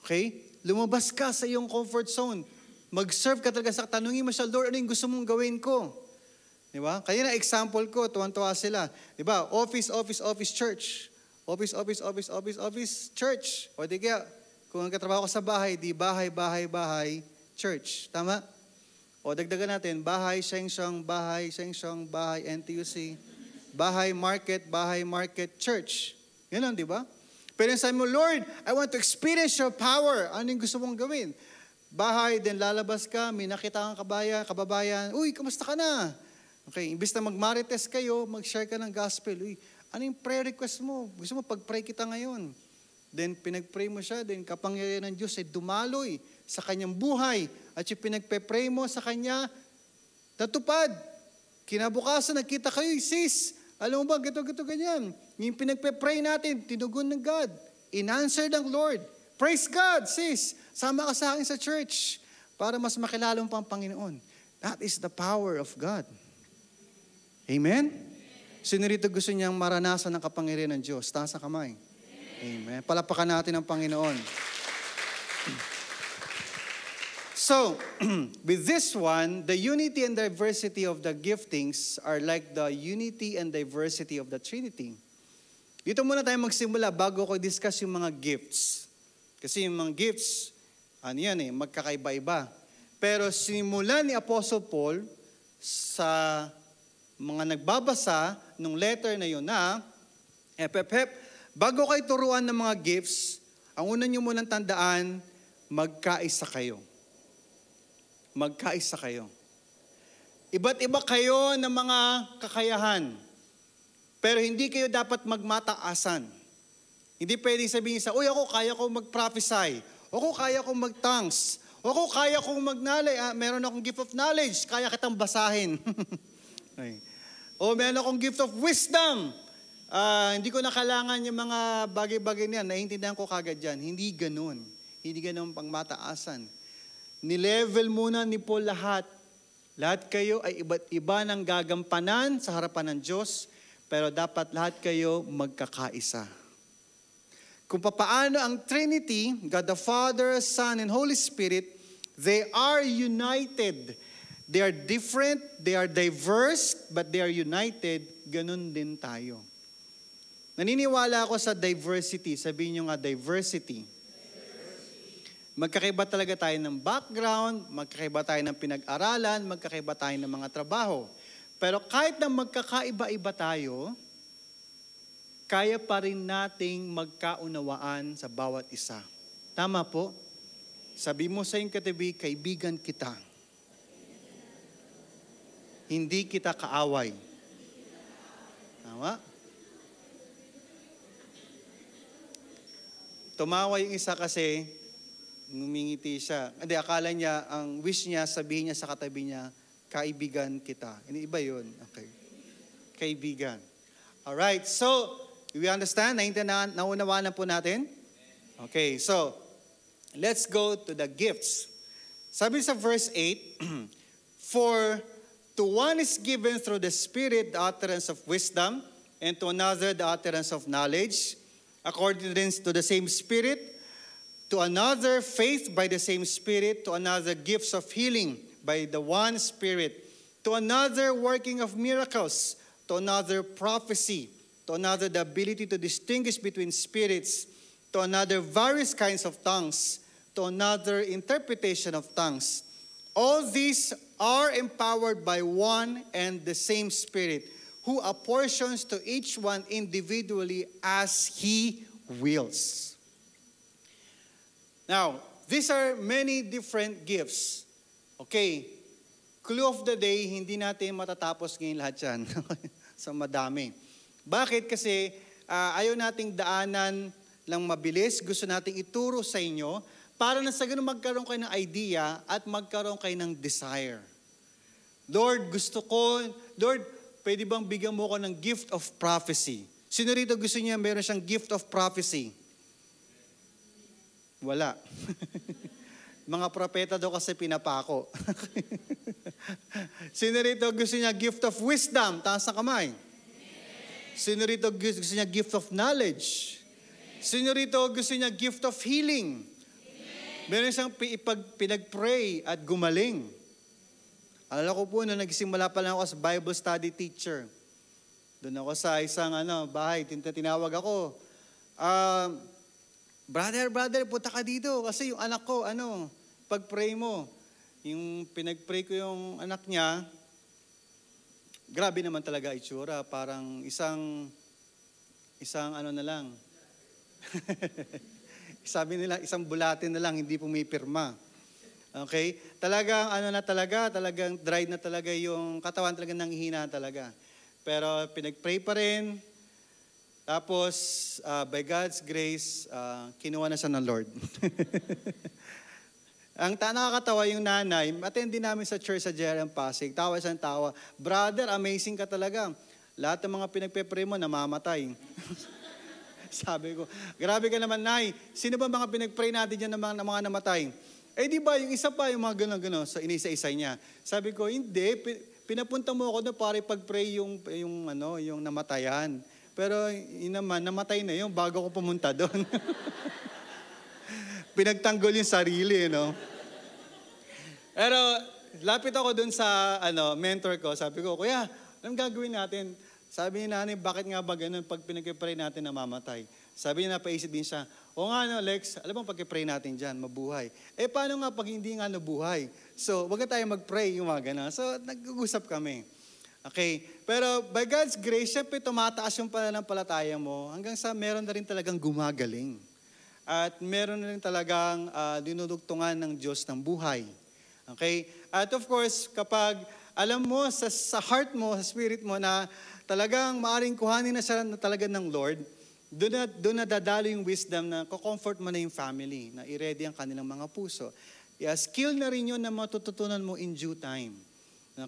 Okay? Lumabas ka sa iyong comfort zone. Mag-serve ka talaga sa tanungin mo siya, Lord, ano yung gusto mong gawin ko? Di ba? Kaya na example ko, tuwan-tuwa sila. Di ba? Office, church. Office, church. O di kaya, kung nagkatrabaho ka sa bahay, di bahay, church. Tama? O dagdagan natin, bahay, Sheng-Sheng, bahay, NTUC, bahay, market, church. Yan lang, di ba? Pero sabi mo, Lord, I want to experience your power. Ano yung gusto mong gawin? Bahay, then lalabas ka, may nakita kang kababayan, uy, kamusta ka na? Okay, imbis na mag-marites kayo, mag-share ka ng gospel. Uy, ano yung prayer request mo? Gusto mo pag-pray kita ngayon? Then pinag-pray mo siya, then kapangyarihan ng Diyos ay dumaloy sa kanyang buhay. At yung pinagpe-pray mo sa kanya, natupad. Kinabukasan, nagkita kayo, sis, alam mo ba, ganyan. Yung pinagpe-pray natin, tinugon ng God. In-answer ng Lord. Praise God, sis. Sama ka sa akin sa church para mas makilala mo pa ang Panginoon. That is the power of God. Amen? Sino rito gusto niyang maranasan ng kapangyarihan ng Diyos? Taas ang kamay. Amen. Palapakan natin ang Panginoon. So, with this one, the unity and diversity of the giftings are like the unity and diversity of the Trinity. Dito muna tayo magsimula bago ko discuss yung mga gifts. Kasi yung mga gifts, magkakaiba-iba. Pero simulan ni Apostle Paul sa mga nagbabasa nung letter na yun na, bago kayo turuan ng mga gifts, ang una nyo munang tandaan, magkaisa kayo. Magkaisa kayo. Iba't iba kayo ng mga kakayahan. Pero hindi kayo dapat magmataasan. Hindi pwedeng sabihin sa, uy, ako kaya ko mag-prophesy. Ako kaya ko mag-tongues. Ako kaya kong mag-knowledge. Meron akong gift of knowledge. Kaya kitang basahin. Okay. O meron akong gift of wisdom. Hindi ko na kailangan yung mga bagay-bagay niyan. Naiintindihan ko kagad yan. Hindi ganun. Hindi ganun pangmataasan. Nilevel muna ni Paul lahat. Lahat kayo ay iba't iba ng gagampanan sa harapan ng Diyos, pero dapat lahat kayo magkakaisa. Kung papaano ang Trinity, God the Father, Son, and Holy Spirit, they are united. They are different, they are diverse, but they are united. Ganun din tayo. Naniniwala ako sa diversity. Sabihin nyo nga, diversity. Magkakaiba talaga tayo ng background, magkakaiba tayo ng pinag-aralan, magkakaiba tayo ng mga trabaho. Pero kahit na magkakaiba-iba tayo, kaya pa rin nating magkaunawaan sa bawat isa. Tama po? Sabi mo sa iyong katabi, kaibigan kita. Hindi kita kaaway. Tama? Tumawa yung isa kasi, ngumingiti siya. Hindi, akala niya, ang wish niya, sabihin niya sa katabi niya, kaibigan kita. Iba yun. Okay. Kaibigan. Alright, so, we understand? Naunawaan na po natin? Okay, so, let's go to the gifts. Sabi sa verse 8, for to one is given through the Spirit the utterance of wisdom, and to another the utterance of knowledge, according to the same Spirit, to another faith by the same Spirit, to another gifts of healing by the one Spirit, to another working of miracles, to another prophecy, to another the ability to distinguish between spirits, to another various kinds of tongues, to another interpretation of tongues. All these are empowered by one and the same Spirit, who apportions to each one individually as He wills. Now, these are many different gifts. Okay. clue of the day, hindi natin matatapos ngayon lahat yan. So madami. Bakit? Kasi ayaw nating daanan lang mabilis. Gusto nating ituro sa inyo para na sa ganun magkaroon kayo ng idea at magkaroon kayo ng desire. Lord, Lord, pwede bang bigyan mo ko ng gift of prophecy? Sino rito gusto niya meron siyang gift of prophecy? Wala. Mga propeta daw kasi pinapako. Sino rito gusto niya gift of wisdom? Taas na kamay. Sino rito gusto niya gift of knowledge? Sino rito gusto niya gift of healing? Meron siyang pinag-pray at gumaling. Alala ko po, nung nagsimula pa lang ako as Bible study teacher. Doon ako sa isang bahay, tinawag ako. Brother, punta ka dito. Kasi yung anak ko, pag-pray mo. Yung pinag-pray ko yung anak niya, grabe naman talaga itsura. Parang isang na lang. Sabi nila, isang bulatin na lang, hindi pumipirma. Okay? Talagang talagang dry na talaga yung katawan, talagang nanghihina talaga. Pero pinag-pray pa rin. Tapos, by God's grace, kinuha na siya ng Lord. Ang nakakatawa yung nanay, attend din namin sa church sa JRM Pasig. Tawa siyang tawa. Brother, amazing ka talaga. Lahat ng mga pinagpe-pray mo, namamatay. Sabi ko, grabe ka naman, Nay. Sino ba mga pinag-pray natin dyan ng mga namatay? Di ba, yung isa pa, yung mga gano'n, so inisa-isa niya. Sabi ko, hindi, pinapunta mo ako na para pag-pray yung namatayan. Pero yun naman, namatay na yun bago ko pumunta doon. Pinagtanggol yung sarili, Pero lapit ako doon sa mentor ko. Sabi ko, Kuya, anong gagawin natin? Sabi ni nanay, bakit nga ba ganun pag pinag-pray natin namamatay? Sabi niya, napaisip din siya, o nga Lex, alam mo pag-pray natin dyan, mabuhay. Paano nga pag hindi nga nabuhay? So, wag na tayo mag-pray yung mga ganun. So, nag-usap kami. Okay, pero by God's grace, syempre tumataas yung pananampalataya mo hanggang sa meron na rin talagang gumagaling. At meron na rin talagang dinudugtungan ng Diyos ng buhay. Okay? At of course, kapag alam mo sa heart mo, sa spirit mo na talagang maaring kuhanin na siya na talaga ng Lord, doon na dadalo yung wisdom na kukomfort mo na yung family, na i-ready ang kanilang mga puso. Skill na rin yun na matututunan mo in due time.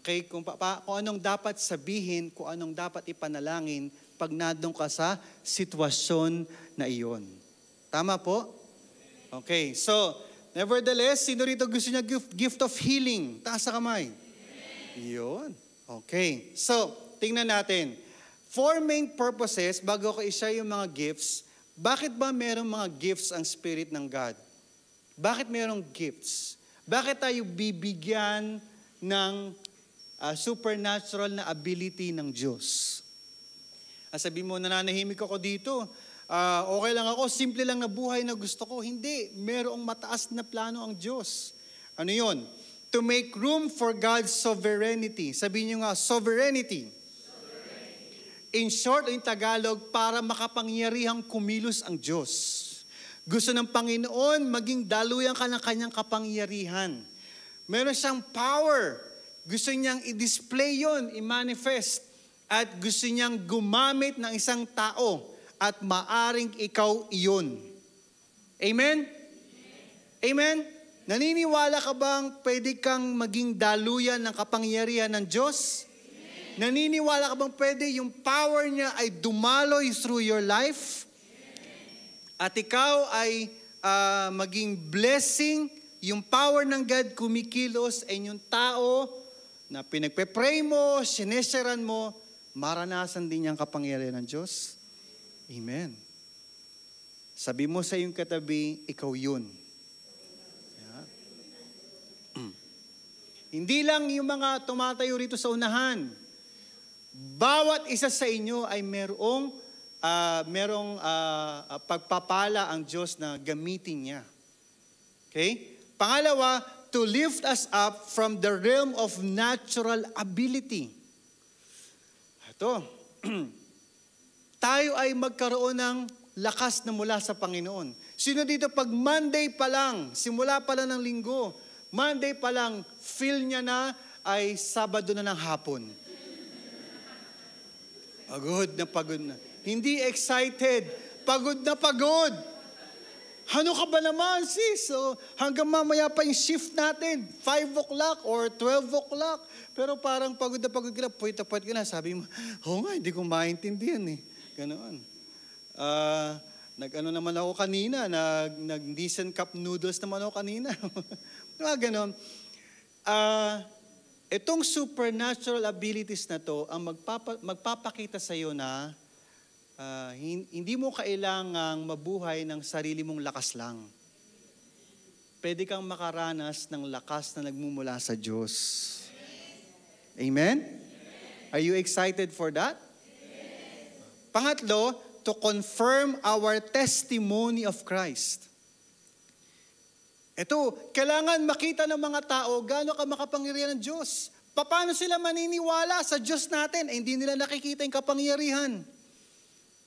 Okay? Kung anong dapat sabihin, kung anong dapat ipanalangin pag nadong ka sa sitwasyon na iyon. Tama po? Okay. So, nevertheless, sino rito gusto niya gift of healing? Taas sa kamay. Yun. Okay. So, tingnan natin. 4 main purposes, bago ko i-share yung mga gifts, bakit ba merong mga gifts ang Spirit ng God? Bakit merong gifts? Bakit tayo bibigyan ng supernatural na ability ng Diyos? Sabi mo, nananahimik ako dito. Okay lang ako, simple lang na buhay na gusto ko. Hindi, merong mataas na plano ang Diyos. Ano yun? To make room for God's sovereignty. Sabihin nyo nga, sovereignty. In short, in Tagalog, para makapangyarihang kumilos ang Diyos. Gusto ng Panginoon, maging daluyan ka ng kanyang kapangyarihan. Meron siyang power. Gusto niyang i-display yon, i-manifest. At gusto niyang gumamit ng isang tao. At maaring ikaw iyon. Amen? Amen? Naniniwala ka bang pwede kang maging daluyan ng kapangyarihan ng Diyos? Naniniwala ka bang pwede yung power niya ay dumaloy through your life? At ikaw ay maging blessing, yung power ng God kumikilos ay yung tao na pinagpe-pray mo, sinesharan mo, maranasan din niyang kapangyarihan ng Diyos. Amen. Sabi mo sa iyong katabi, ikaw yun. Yeah. Hindi lang yung mga tumatayo rito sa unahan. Bawat isa sa inyo ay merong pagpapala ang Diyos na gamitin niya. Okay? Pangalawa, to lift us up from the realm of natural ability. Ito, tayo ay magkaroon ng lakas na mula sa Panginoon. Sino dito pag Monday pa lang, simula pa lang ng linggo, Monday pa lang, feel niya na ay Sabado na ng hapon. Pagod na pagod na. Hindi excited. Pagod na pagod. Ano ka ba naman, sis? So, hanggang mamaya pa yung shift natin. 5 o'clock or 12 o'clock. Pero parang pagod na pagod ka na. Puwit ka na. Sabi mo, nga, hindi ko maintindihan eh. Ganoon. Nag-ano naman ako kanina. Nag-decent cup noodles naman ako kanina. Ganoon. Itong supernatural abilities na to ang magpapakita sa iyo na hindi mo kailangang mabuhay ng sarili mong lakas lang. Pwede kang makaranas ng lakas na nagmumula sa Diyos. Amen? Are you excited for that? Pangatlo, to confirm our testimony of Christ. Ito, kailangan makita ng mga tao gaano ka makapangyarihan ng Diyos. Paano sila maniniwala sa Diyos natin? Hindi nila nakikita yung kapangyarihan.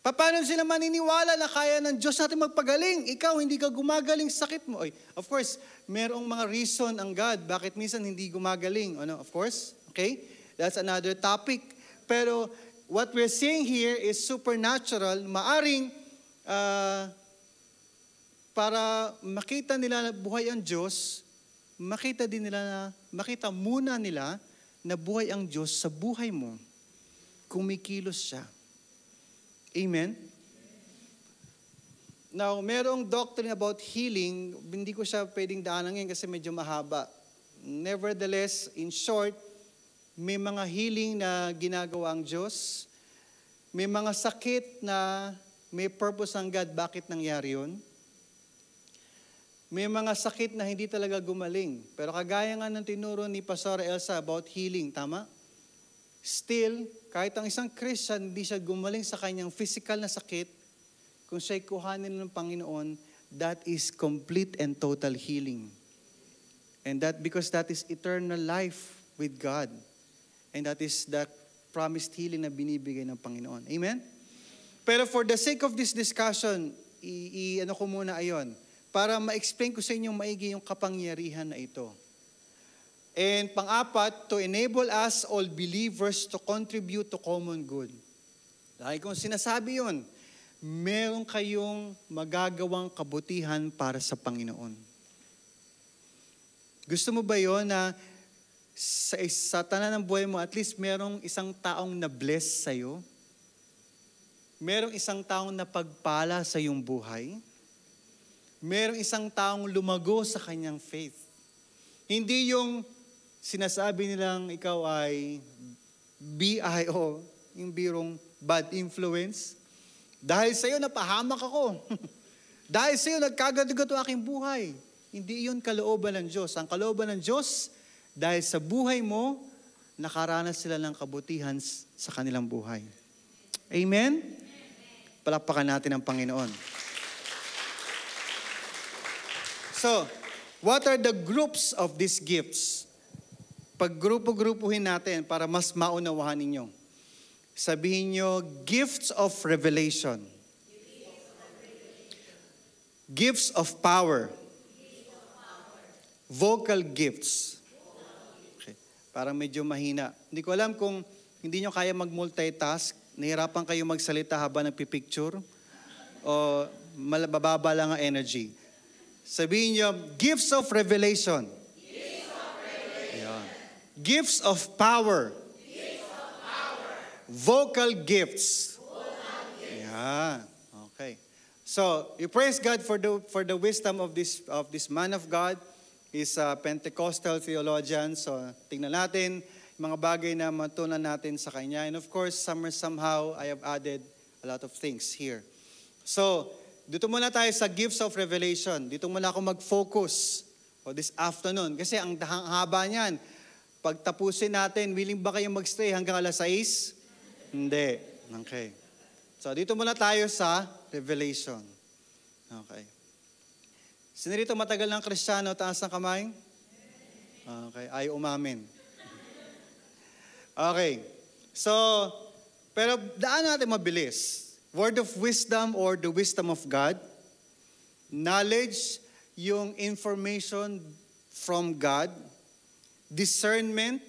Paano sila maniniwala na kaya ng Diyos natin magpagaling? Ikaw, hindi ka gumagaling sa sakit mo. Of course, merong mga reason ang God bakit minsan hindi gumagaling. Of course, okay? That's another topic. Pero what we're seeing here is supernatural. Maaring para makita nila na buhay ang Diyos, makita muna nila na buhay ang Diyos sa buhay mo. Kumikilos siya. Amen? Now, merong doctrine about healing, hindi ko siya pwedeng daanan ngayon kasi medyo mahaba. Nevertheless, in short, may mga healing na ginagawa ang Diyos. May mga sakit na may purpose ang God, bakit nangyari yun? May mga sakit na hindi talaga gumaling. Pero kagaya nga ng tinuro ni Pastor Elsa about healing, tama? Still, kahit ang isang Christian, hindi siya gumaling sa kanyang physical na sakit, kung siya'y kuhanin ng Panginoon, that is complete and total healing. And that because that is eternal life with God. And that is the promised healing na binibigay ng Panginoon. Amen? Pero for the sake of this discussion, ano ko muna ayon, para ma-explain ko sa inyong maigi yung kapangyarihan na ito. And pang-apat, to enable us all believers to contribute to common good. Dahil kung sinasabi yun, meron kayong magagawang kabutihan para sa Panginoon. Gusto mo ba yun na sa tanan ng buhay mo, at least merong isang taong na-bless sa'yo? Merong isang taong napagpala sa iyong buhay? Merong isang taong lumago sa kanyang faith? Hindi yung sinasabi nilang ikaw ay BIO, yung birong bad influence. Dahil sa iyo napahamak ako. Dahil sa iyo nagkagadugat ang aking buhay. Hindi iyon kalooban ng Diyos. Ang kalooban ng Diyos, dahil sa buhay mo, nakaranas sila ng kabutihan sa kanilang buhay. Amen? Palakpakan natin ang Panginoon. So, what are the groups of these gifts? Paggrupo-grupuhin natin para mas maunawahan ninyo. Sabihin nyo, gifts of revelation. Gifts of power. Vocal gifts. Okay. Parang medyo mahina. Hindi ko alam kung hindi nyo kaya mag-multitask, nahirapan kayo magsalita habang nagpipicture, o bababa lang ang energy. Sabihin nyo, gifts of revelation. Gifts of power. Vocal gifts. Yeah. Okay. So, you praise God for the wisdom of this man of God. He's a Pentecostal theologian. So, tingnan natin mga bagay na matunan natin sa kanya. And of course, somehow I have added a lot of things here. So, dito muna tayo sa gifts of revelation. Dito muna ako mag-focus this afternoon. Kasi ang haba niyan. Pagtapusin natin, willing ba kayong magstay hanggang alas 6? Hindi. Okay. So, dito muna tayo sa Revelation. Okay. Sino rito matagal ng Kristiyano? Taas ng kamay? Okay. Ayaw umamin. Okay. So, pero daan natin mabilis. Word of wisdom or the wisdom of God. Knowledge, yung information from God. Discernment,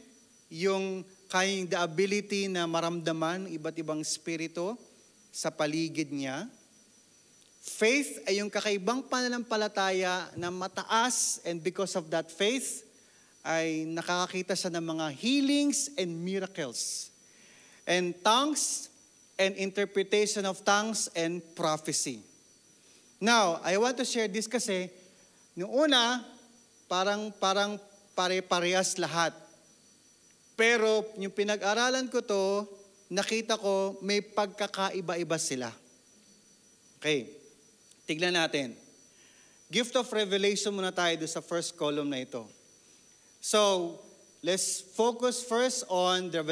yung kayang the ability na maramdaman iba't ibang spirito sa paligid niya. Faith ay yung kakaibang pananampalataya na mataas, and because of that faith, ay nakakakita siya ng mga healings and miracles. And tongues and interpretation of tongues and prophecy. Now, I want to share this kasi, noong una, parang pare-parehas lahat. Pero yung pinag-aralan ko to, nakita ko may pagkakaiba-iba sila. Okay, tignan natin. Gift of revelation muna tayo doon sa first column na ito. So, let's focus first on the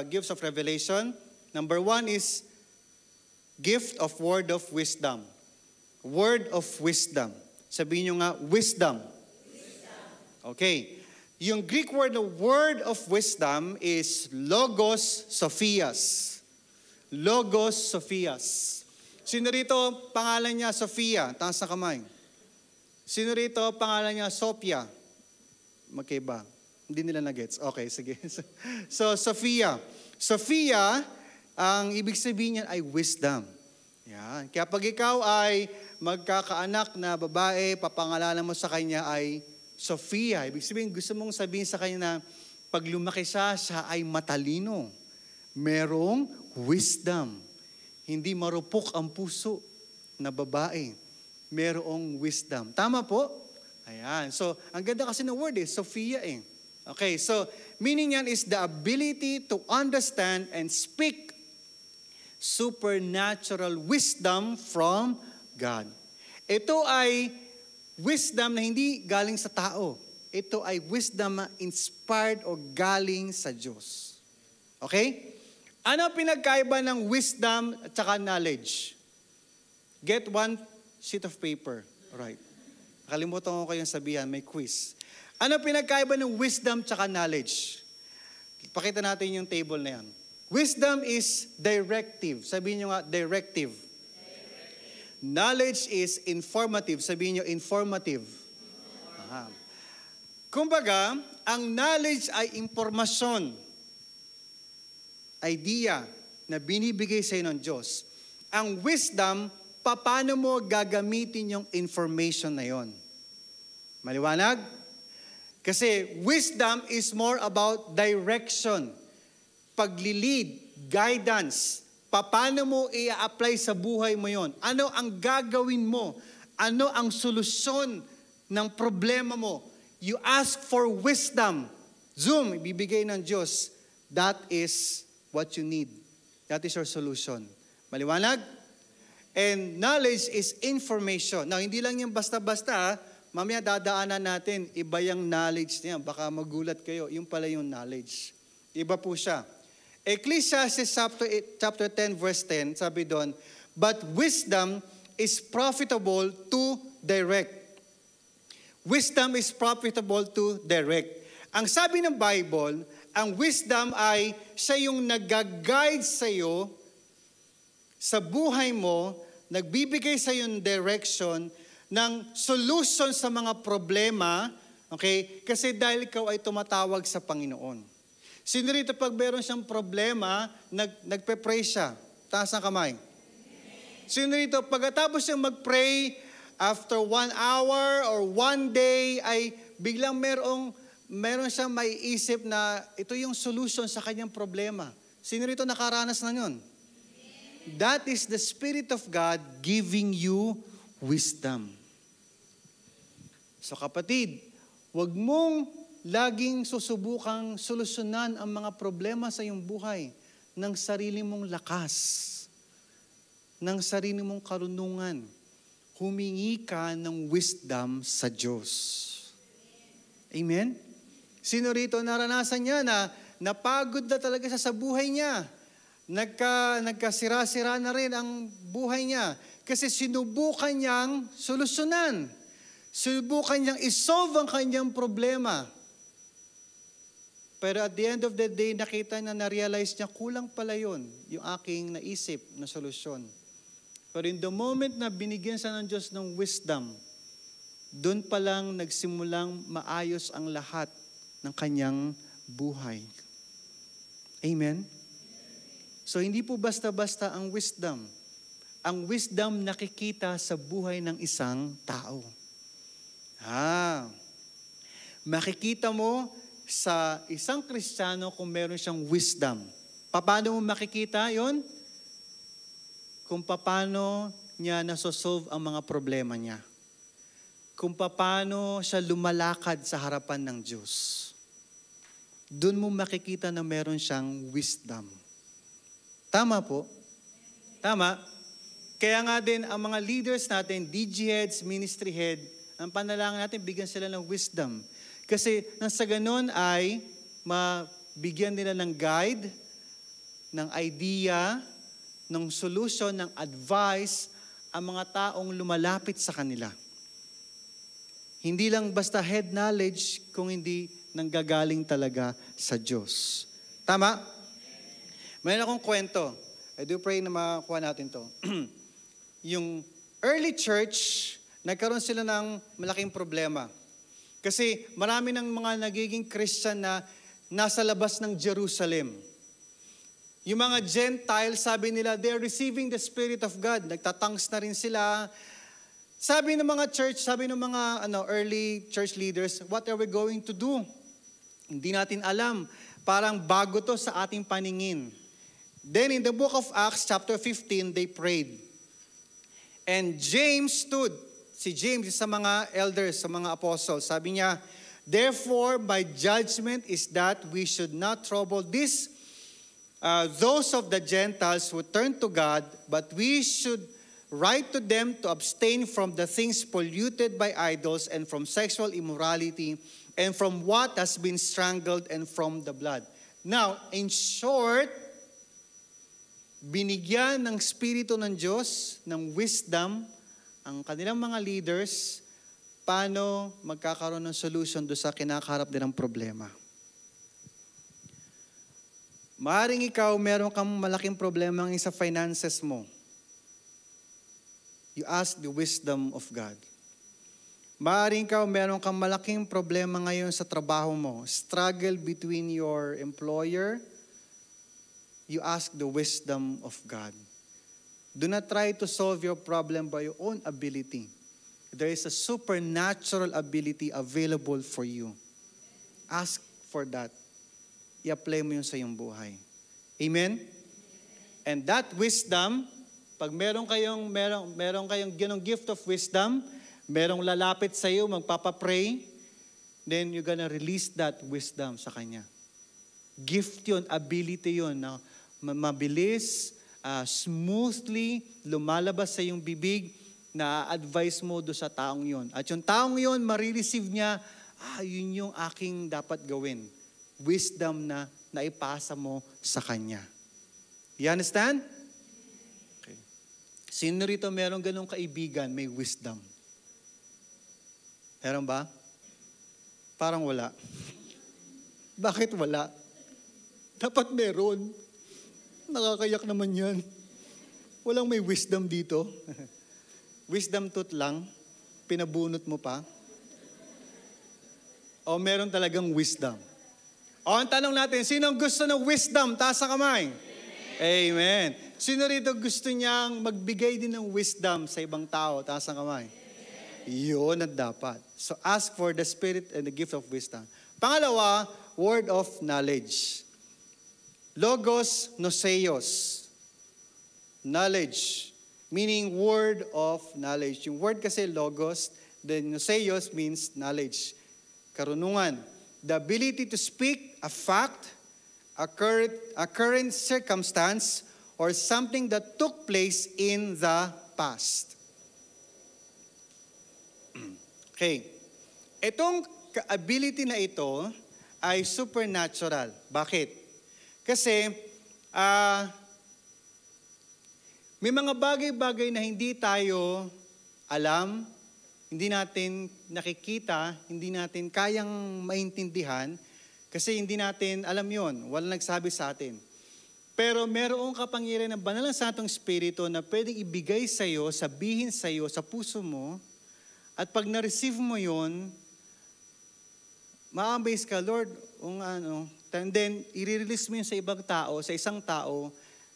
gifts of revelation. Number 1 is gift of word of wisdom. Word of wisdom. Sabihin nyo nga, wisdom. Okay. Yung Greek word na word of wisdom is logos sophias. Logos sophias. Sino rito pangalan niya Sophia? Taas na kamay. Sino rito pangalan niya Sophia? Magkaiba. Hindi nila na-gets. Okay, sige. So, Sophia. Sophia, ang ibig sabihin niyan ay wisdom. Yan. Kaya pag ikaw ay magkakaanak na babae, papangalanan mo sa kanya ay Sophia. Ibig sabihin, gusto mong sabihin sa kanya na pag lumaki siya, siya ay matalino. Merong wisdom. Hindi marupok ang puso na babae. Merong wisdom. Tama po? Ayan. So, ang ganda kasi ng word Sophia eh. Okay, so, meaning yan is the ability to understand and speak supernatural wisdom from God. Ito ay wisdom na hindi galing sa tao. Ito ay wisdom na inspired o galing sa Diyos. Okay? Ano pinagkaiba ng wisdom at saka knowledge? Get one sheet of paper. Right. Nakalimutan ko kayong sabihan, may quiz. Ano pinagkaiba ng wisdom at saka knowledge? Pakita natin yung table na yan. Wisdom is directive. Sabihin nyo nga, directive. Knowledge is informative. Sabihin nyo, informative. Aha. Kumbaga, ang knowledge ay impormasyon, idea na binibigay sa iyo ng Diyos. Ang wisdom, paano mo gagamitin yung information na yon? Maliwanag? Kasi wisdom is more about direction, paglilid, guidance. Paano mo i-apply sa buhay mo yon? Ano ang gagawin mo? Ano ang solusyon ng problema mo? You ask for wisdom. Zoom, ibibigay ng Diyos. That is what you need. That is your solution. Maliwanag? And knowledge is information. Now, hindi lang yung basta-basta. Mamaya dadaanan natin, iba yung knowledge niya. Baka magulat kayo. Yung pala yung knowledge. Iba po siya. Ecclesiastes chapter 10 verse 10, sabi doon, but wisdom is profitable to direct. Wisdom is profitable to direct. Ang sabi ng Bible, ang wisdom ay siya yung nag-guide sa iyo sa buhay mo, nagbibigay sa iyo ng direction, ng solution sa mga problema, okay? Kasi dahil ikaw ay tumatawag sa Panginoon. Sino rito pag meron siyang problema, nagpe-pray siya? Taas ang kamay. Sino rito pagkatapos siyang mag-pray, after 1 hour or 1 day, ay biglang meron siyang maiisip na ito yung solution sa kanyang problema. Sino rito nakaranas na yun? That is the Spirit of God giving you wisdom. So kapatid, wag mong laging susubukang solusyonan ang mga problema sa iyong buhay ng sarili mong lakas, ng sarili mong karunungan. Humingi ka ng wisdom sa Diyos. Amen? Sino rito naranasan niya na napagod na talaga siya sa buhay niya? Nagkasira-sira na rin ang buhay niya kasi sinubukan niyang solusyonan. Sinubukan niyang isolve ang kanyang problema. Pero at the end of the day, nakita niya, na-realize niya, kulang pala yun, yung aking naisip na solusyon. Pero in the moment na binigyan siya ng Diyos ng wisdom, doon pa lang nagsimulang maayos ang lahat ng kanyang buhay. Amen? So hindi po basta-basta ang wisdom. Ang wisdom nakikita sa buhay ng isang tao. Makikita mo sa isang Kristiyano kung meron siyang wisdom. Paano mo makikita yon? Kung paano niya nasosolve ang mga problema niya. Kung paano siya lumalakad sa harapan ng Diyos. Doon mo makikita na meron siyang wisdom. Tama po? Tama? Kaya nga din ang mga leaders natin, DG heads, ministry head, ang panalangin natin, bigyan sila ng wisdom. Kasi nang sa ganun ay mabigyan nila ng guide, ng idea, ng solution, ng advice, ang mga taong lumalapit sa kanila. Hindi lang basta head knowledge, kung hindi nanggagaling talaga sa Diyos. Tama? Mayroon akong kwento. I do pray na makakuha natin to. Yung early church, nagkaroon sila ng malaking problema. Kasi marami ng mga nagiging Christian na nasa labas ng Jerusalem. Yung mga Gentiles, sabi nila, they're receiving the Spirit of God. Nagtatangs na rin sila. Sabi ng mga church, sabi ng mga early church leaders, what are we going to do? Hindi natin alam. Parang bago to sa ating paningin. Then in the book of Acts, chapter 15, they prayed. And James stood. Si James, sa mga elders, sa mga apostles, sabi niya, therefore, my judgment is that we should not trouble those of the Gentiles who turn to God, but we should write to them to abstain from the things polluted by idols and from sexual immorality and from what has been strangled and from the blood. Now, in short, binigyan ng Espiritu ng Diyos, ng wisdom, ang kanilang mga leaders, paano magkakaroon ng solution doon sa kinakaharap nilang problema. Maaring ikaw, meron kang malaking problema sa finances mo. You ask the wisdom of God. Maaring ikaw, meron kang malaking problema ngayon sa trabaho mo. Struggle between your employer. You ask the wisdom of God. Do not try to solve your problem by your own ability. There is a supernatural ability available for you. Ask for that. I-apply mo yun sa iyong buhay. Amen? And that wisdom, pag meron kayong ganong gift of wisdom, merong lalapit sa iyo, magpapapray, then you're gonna release that wisdom sa kanya. Gift yun, ability yun, na mabilis, smoothly, lumalabas sa iyong bibig, na advice mo do sa taong yun. At yung taong yun, marireceive niya, yun yung aking dapat gawin. Wisdom na naipasa mo sa kanya. You understand? Okay. Sino rito merong ganong kaibigan, may wisdom? Meron ba? Parang wala. Bakit wala? Dapat meron. Nakakayak naman yan. Walang may wisdom dito. Wisdom tooth lang. Pinabunot mo pa. O meron talagang wisdom. O ang tanong natin, sinong gusto ng wisdom? Taas ang kamay. Amen. Sino rito gusto niyang magbigay din ng wisdom sa ibang tao? Taas ang kamay. Yun ang dapat. So ask for the spirit and the gift of wisdom. Pangalawa, word of knowledge. Logos Noseos. Knowledge. Meaning word of knowledge. Yung word kasi logos, the Noseos means knowledge. Karunungan. The ability to speak a fact, a current circumstance, or something that took place in the past. Okay. Itong ability na ito ay supernatural. Bakit? Kasi may mga bagay-bagay na hindi tayo alam, hindi natin nakikita, hindi natin kayang maintindihan, kasi hindi natin alam yon, walang nagsabi sa atin. Pero merong kapangyarihan ng banal na Santong Espiritu na pwedeng ibigay sa iyo, sabihin sa iyo, sa puso mo, at pag na-receive mo yon, ma-amaze ka, Lord, And then, i-release mo yun sa ibang tao, sa isang tao,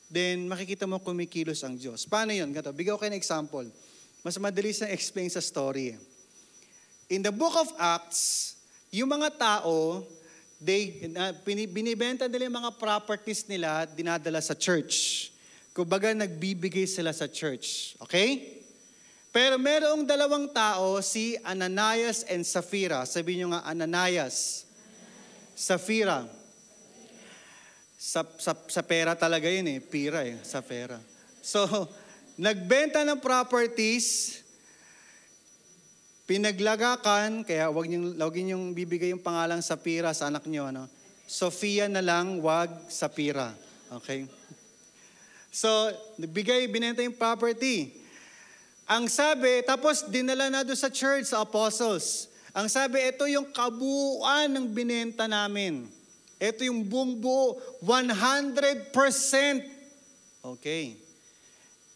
then makikita mo kumikilos ang Diyos. Paano yun? Ganito, bigyan ko kayo ng example. Mas madali sa explain sa story. In the book of Acts, yung mga tao, binibenta nila yung mga properties nila, dinadala sa church. Kumbaga, nagbibigay sila sa church. Okay? Pero merong dalawang tao, si Ananias and Sapphira. Sabihin nyo nga, Ananias. Sapphira. Sa pera talaga yun eh. Pira eh. Sa pera. So, nagbenta ng properties, pinaglagakan, kaya wag niyong bibigay yung pangalang Sapphira sa anak niyo, ano? Sofia na lang, wag Sapphira. Okay? So, binenta yung property. Ang sabi, tapos dinala na doon sa church, sa apostles. Ang sabi, ito yung kabuuan ng binenta namin. Ito yung buong buo, 100%. Okay.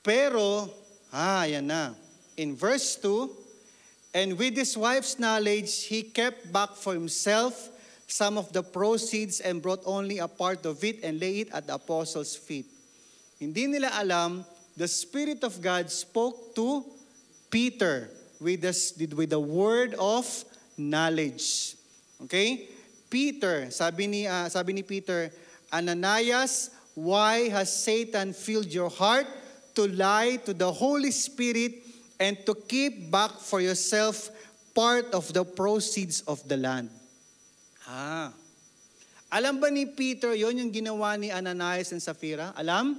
Pero, yan na. In verse 2, and with his wife's knowledge, he kept back for himself some of the proceeds and brought only a part of it and lay it at the apostles' feet. Hindi nila alam, the Spirit of God spoke to Peter with the word of knowledge. Okay? Peter, sabi ni Peter, Ananias, why has Satan filled your heart to lie to the Holy Spirit and to keep back for yourself part of the proceeds of the land? Alam ba ni Peter, yon yung ginawa ni Ananias and Sapphira? Alam?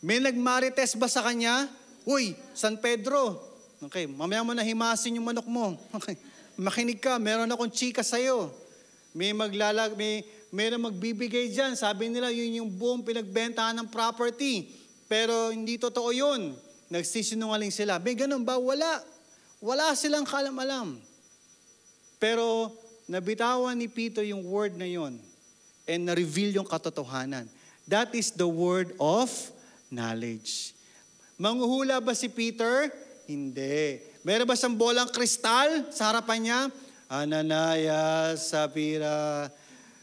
May nagmarites ba sa kanya? Uy, San Pedro. Okay, mamaya mo na himasin yung manok mo. Okay, makinig ka, meron akong chika sa'yo. Meron magbibigay dyan. Sabi nila, yun yung buong pinagbentahan ng property. Pero hindi totoo yun. Nagsisinungaling sila. May ganun ba? Wala. Wala silang kalam-alam. Pero nabitawan ni Peter yung word na yun and na-reveal yung katotohanan. That is the word of knowledge. Manghuhula ba si Peter? Hindi. Meron ba siyang bolang kristal sa harapan niya? Ananias, Sapphira,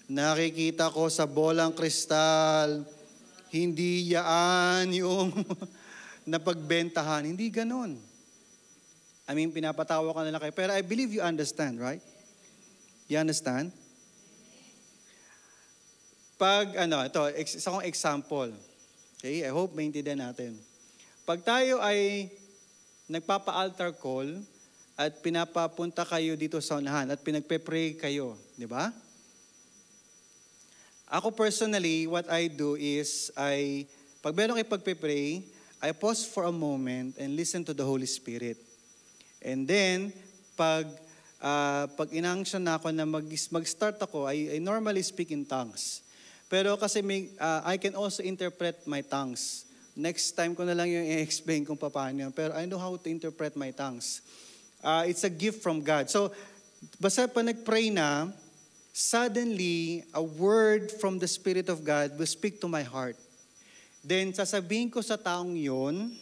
nakikita ko sa bolang kristal, hindi yaan yung napagbentahan. Hindi ganon. Pinapatawa ka nila kayo. Pero I believe you understand, right? You understand? Ito, isa kong example. Okay, I hope maintindihan natin. Pag tayo ay nagpapa-altar call at pinapapunta kayo dito sa unahan at pinagpe-pray kayo, di ba? Ako personally, what I do is, pag meron kayo pagpe-pray, I pause for a moment and listen to the Holy Spirit. And then, pag in-unction na ako na mag-start ako, I normally speak in tongues. Pero kasi I can also interpret my tongues. Next time ko na lang yung i-explain kung paano. Pero I know how to interpret my tongues. It's a gift from God. So, basta pa nag-pray na, suddenly, a word from the Spirit of God will speak to my heart. Then, sasabihin ko sa taong yon,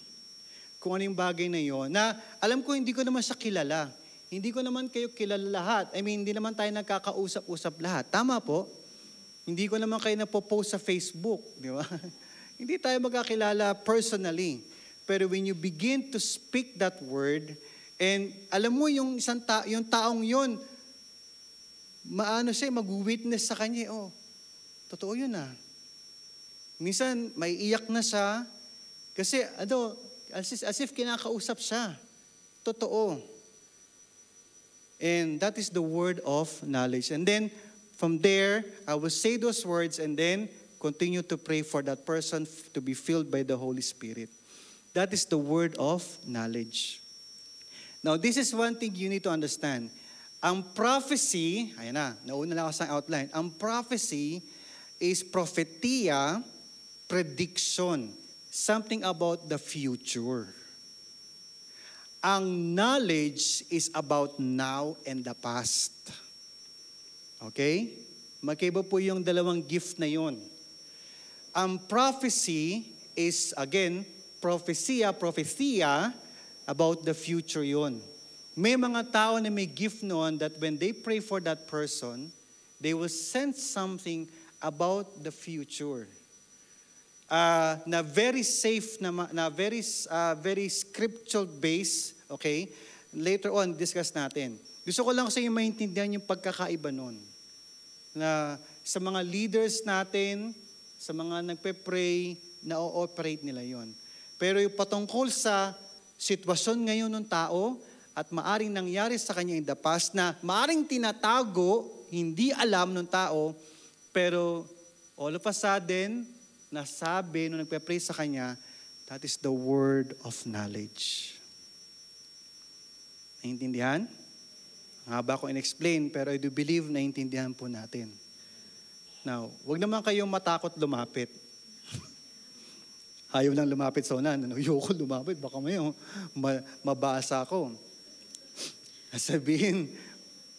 kung ano yung bagay na yon, na alam ko hindi ko naman siya kilala. Hindi ko naman kayo kilala lahat. Hindi naman tayo nagkakausap-usap lahat. Tama po? Hindi ko naman kayo napopost sa Facebook, di ba? Hindi tayo magkakilala personally. Pero when you begin to speak that word, and alam mo yung yung taong yun, mag-witness sa kanya, totoo yun ah. Minsan, may iyak na siya, kasi as if kinakausap siya. Totoo. And that is the word of knowledge. And then, from there, I will say those words and then continue to pray for that person to be filled by the Holy Spirit. That is the word of knowledge. Now, this is one thing you need to understand. Ang prophecy, ayan na, nauna lang ako sa outline. Ang prophecy is prophetia, prediction, something about the future. Ang knowledge is about now and the past. Okay? Magkaiba po yung dalawang gift na yon. Ang prophecy is, again, prophecia about the future yon. May mga tao na may gift noon that when they pray for that person, they will sense something about the future. Na very safe, na very scriptural based, okay? Later on, discuss natin. Gusto ko lang sa inyo maintindihan yung pagkakaiba nun. Na sa mga leaders natin, sa mga nagpe-pray, na-ooperate nila yon. Pero yung patungkol sa sitwasyon ngayon ng tao at maaring nangyari sa kanya in the past na maaring tinatago, hindi alam ng tao, pero all of a sudden, nasabi nung nagpe-pray sa kanya, that is the word of knowledge. Naintindihan? Ang haba ko in-explain, pero I do believe naintindihan po natin. Now, wag naman kayong matakot lumapit. Ayaw lang lumapit sa unan. Ayoko lumapit, baka mabasa ako. Sabihin,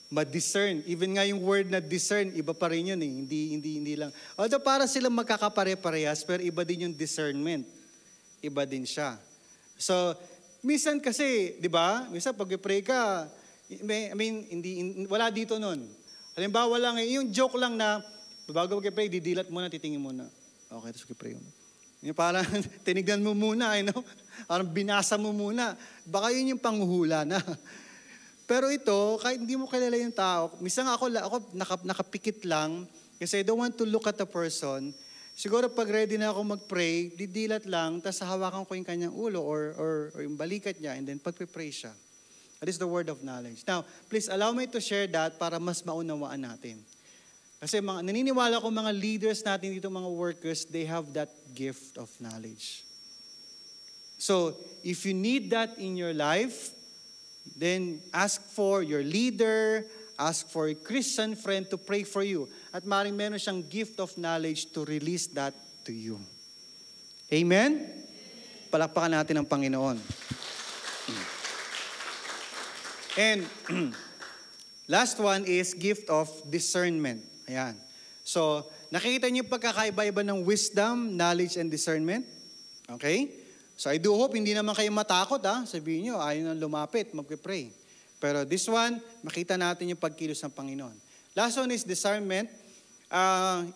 ma-discern. Even nga yung word na discern, iba pa rin yun eh. Hindi lang. Although para silang magkakapare-parehas, pero iba din yung discernment. Iba din siya. So, minsan kasi, di ba? Minsan pag pray ka, I mean, wala dito nun. Halimbawa lang, yung joke lang na, bago mag-pray, didilat muna, titingin muna. Okay, tapos mag-pray mo. Yung parang tinignan mo muna, parang binasa mo muna. Baka yun yung panghuhula na. Pero ito, kahit hindi mo kilala yung tao, minsan ako nakapikit lang, kasi I don't want to look at the person. Siguro pag ready na ako mag-pray, didilat lang, tapos hawakan ko yung kanyang ulo or yung balikat niya, and then pagpipray siya. That is the word of knowledge. Now, please allow me to share that para mas maunawaan natin. Kasi naniniwala ko mga leaders natin dito, mga workers, they have that gift of knowledge. So, if you need that in your life, then ask for your leader, ask for a Christian friend to pray for you. At maaaring meron siyang gift of knowledge to release that to you. Amen? Palakpakan natin ang Panginoon. And last one is gift of discernment. Ayan. So, nakikita niyo pagkakaiba-iba ng wisdom, knowledge, and discernment? Okay? So, I do hope hindi naman kayo matakot, Sabihin niyo, ayaw nang lumapit, mag-pray. Pero this one, makita natin yung pagkilos ng Panginoon. Last one is discernment.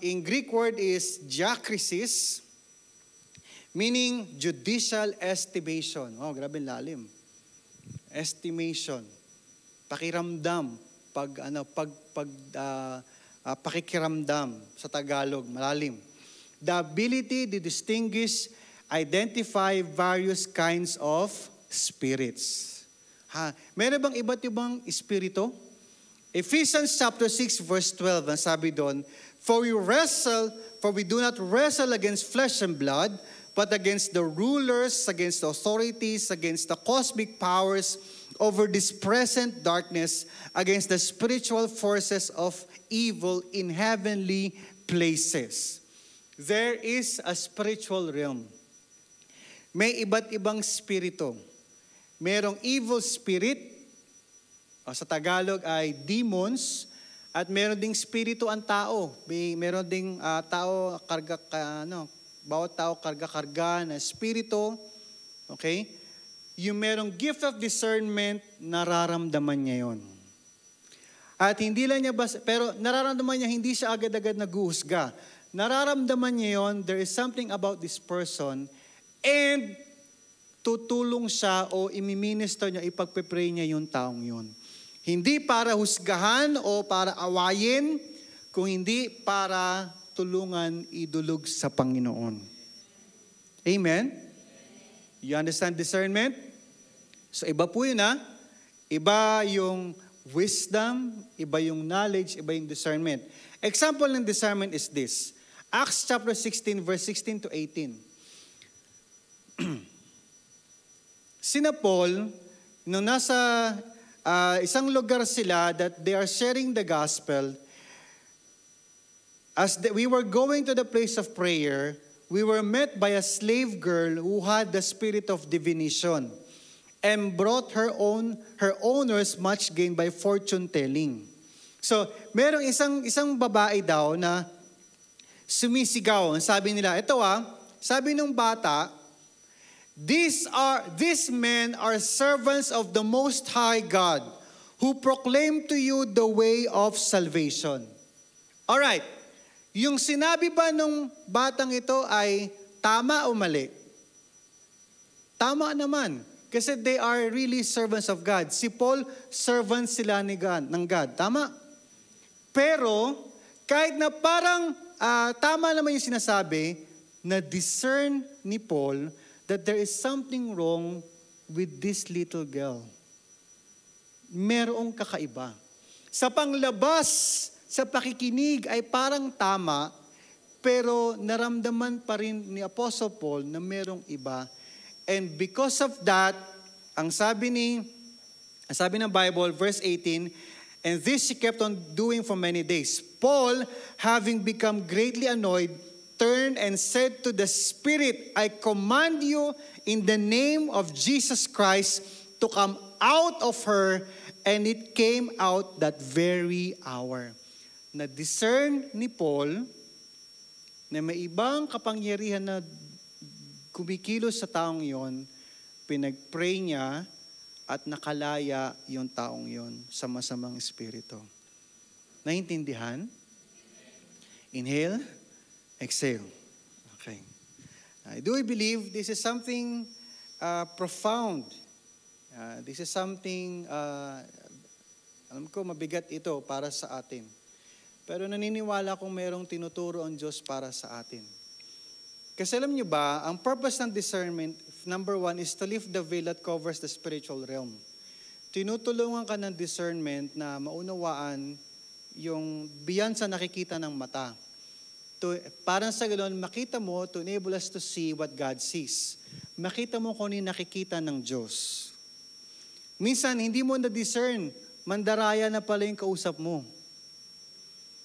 In Greek word is diakrisis, meaning judicial estimation. Oh, grabe lalim. Estimation. Pakiramdam. Pakikiramdam sa Tagalog, malalim. The ability to distinguish, identify various kinds of spirits. Meron bang iba't ibang espiritu? Ephesians chapter 6 verse 12, ang sabi doon, for we do not wrestle against flesh and blood, but against the rulers, against the authorities, against the cosmic powers over this present darkness, against the spiritual forces of evil in heavenly places. There is a spiritual realm. May iba't ibang spirito. Merong evil spirit, sa Tagalog ay demons, at meron ding spirito ang tao. Meron ding tao, bawat tao karga-karga na spirito. Okay? Yung merong gift of discernment, nararamdaman niya yon. At hindi lang niya pero nararamdaman niya, hindi siya agad-agad nag-uusga. Nararamdaman niya yon, there is something about this person, and tutulong siya o imiminister niya, ipagpe-pray niya yung taong yun. Hindi para husgahan o para awayin, kung hindi para tulungan idulog sa Panginoon. Amen? You understand discernment? So iba po yun Iba yung wisdom, iba yung knowledge, iba yung discernment. Example ng discernment is this. Acts chapter 16 verse 16 to 18. Sina Paul, nung nasa isang lugar sila that they are sharing the gospel, we were going to the place of prayer, we were met by a slave girl who had the spirit of divination and brought her owners much gain by fortune telling. So, merong isang babae daw na sumisigaw. Sabi nila, sabi ng bata, these men are servants of the Most High God who proclaim to you the way of salvation. Alright, Yung sinabi ba nung batang ito ay tama o mali? Tama naman. Kasi they are really servants of God. Si Paul, servants sila ng God. Tama? Pero, kahit na parang tama naman yung sinasabi, na-discern ni Paul that there is something wrong with this little girl. Merong kakaiba. Sa panglabas, sa pakikinig ay parang tama, pero naramdaman pa rin ni Apostle Paul na merong iba. And because of that, ang sabi ng Bible, verse 18, and this she kept on doing for many days. Paul, having become greatly annoyed, turned and said to the Spirit, I command you in the name of Jesus Christ to come out of her, and it came out that very hour. Na-discern ni Paul na may ibang kapangyarihan na kumikilos sa taong yon, pinag-pray niya at nakalaya yung taong yon sa masamang espiritu. Naintindihan? Inhale, exhale. Okay. I do believe this is something profound. This is something, alam ko mabigat ito para sa atin. Pero naniniwala kong mayroong tinuturo ang Diyos para sa atin. Kasi alam niyo ba, ang purpose ng discernment, number 1, is to lift the veil that covers the spiritual realm. Tinutulungan ka ng discernment na maunawaan yung beyond sa nakikita ng mata. Parang sa ganoon, makita mo to enable us to see what God sees. Makita mo kung ano yung nakikita ng Diyos. Minsan, hindi mo na-discern, mandaraya na pala yung kausap mo.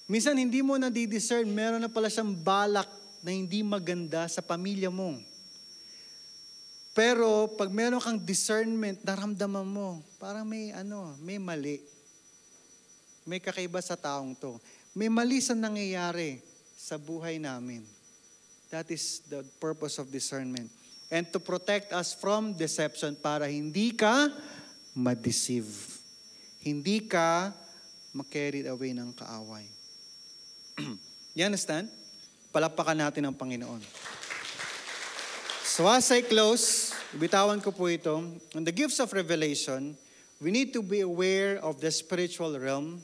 Minsan, hindi mo na-discern, meron na pala siyang balak na hindi maganda sa pamilya mo. Pero pag meron kang discernment, naramdaman mo, parang may mali. May kakaiba sa taong to. May mali sa nangyayari sa buhay namin. That is the purpose of discernment. And to protect us from deception para hindi ka ma-deceive. Hindi ka ma-carried away ng kaaway. You understand? Palakpakan natin ang Panginoon. So as I close, bitawan ko po ito. On the gifts of revelation, we need to be aware of the spiritual realm.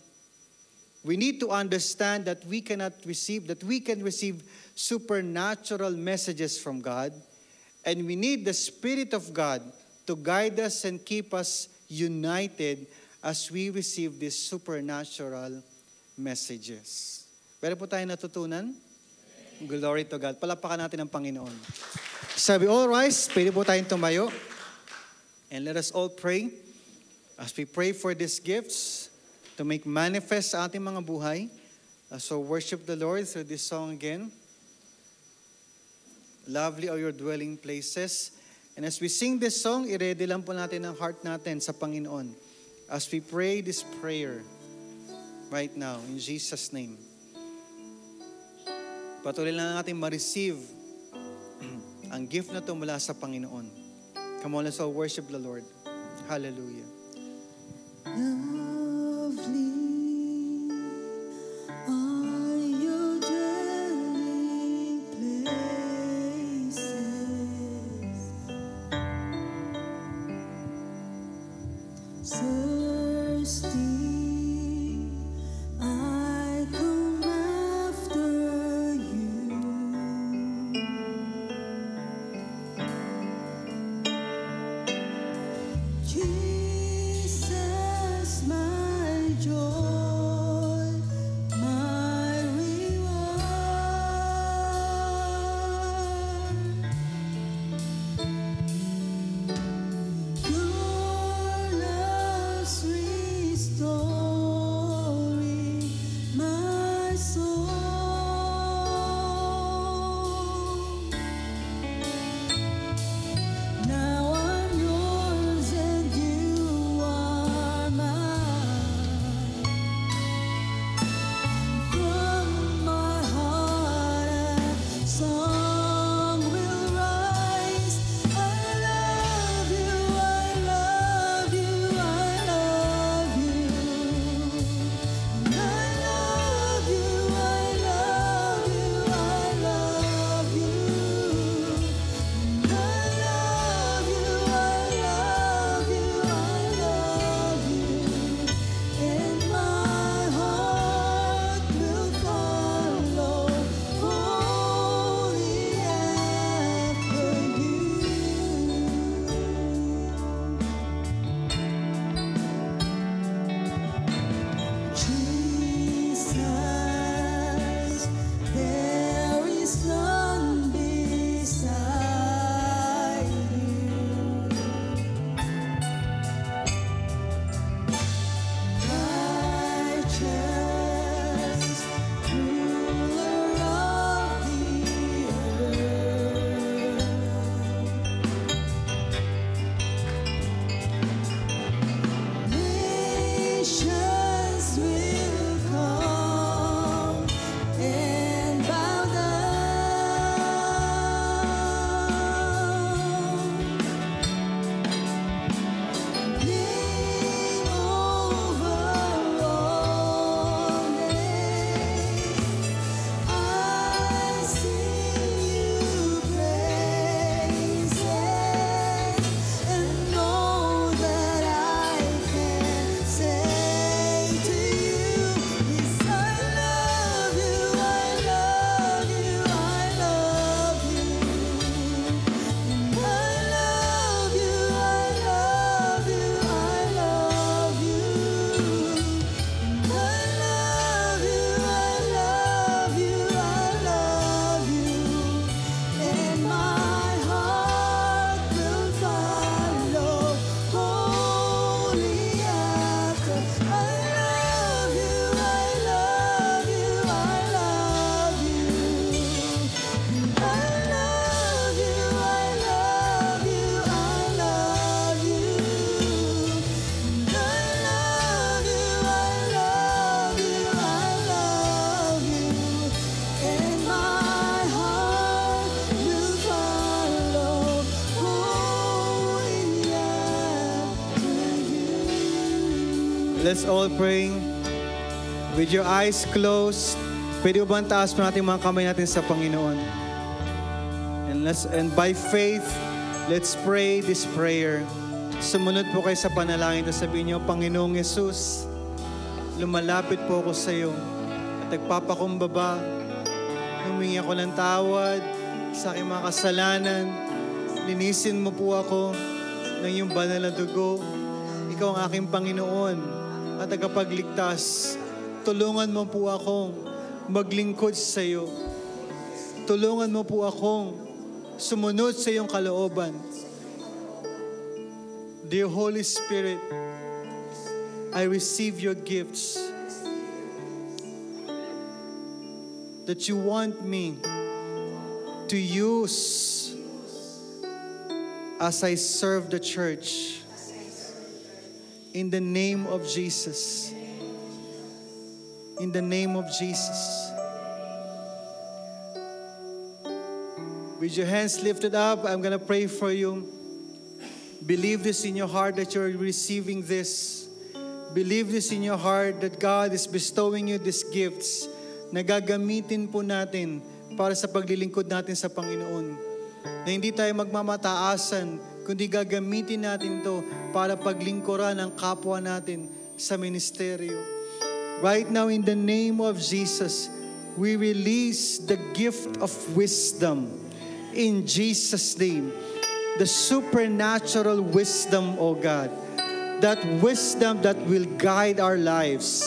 We need to understand that we can receive supernatural messages from God. And we need the Spirit of God to guide us and keep us united as we receive these supernatural messages. Pero po tayo natutunan? Glory to God. Palapakan natin ang Panginoon. Sabi, all rise. Pwede po tayong tumayo. And let us all pray. As we pray for these gifts to make manifest sa ating mga buhay. So worship the Lord through this song again. Lovely are your dwelling places. And as we sing this song, i-ready lang po natin ang heart natin sa Panginoon. As we pray this prayer right now, in Jesus' name. Patuloy lang natin ma-receive ang gift na ito mula sa Panginoon. Come on, let's all worship the Lord. Hallelujah. Lovely are your dwelling places, thirsty I come after you. Jesus, my joy, my reward. Your love's restore. Let's all pray. With your eyes closed, pwede ba taas pa natin mga kamay natin sa Panginoon? And by faith, let's pray this prayer. Sumunod po kayo sa panalangin at sabihin niyo, Panginoong Yesus, lumalapit po ako sa iyo at nagpapakumbaba. Humingi ako ng tawad sa aking mga kasalanan. Linisin mo po ako ng iyong banal na dugo. Ikaw ang aking Panginoon at tagapagligtas. Tulungan mo po akong maglingkod sa iyo. Tulungan mo po akong sumunod sa iyong kalooban. Dear Holy Spirit, I receive your gifts that you want me to use as I serve the church. In the name of Jesus. In the name of Jesus. With your hands lifted up, I'm going to pray for you. Believe this in your heart that you're receiving this. Believe this in your heart that God is bestowing you these gifts na gagamitin po natin para sa paglilingkod natin sa Panginoon. Na hindi tayo magmamataasan, kundi gagamitin natin to para paglingkuran ang kapwa natin sa ministeryo. Right now, in the name of Jesus, we release the gift of wisdom. In Jesus' name, the supernatural wisdom, oh God, that wisdom that will guide our lives,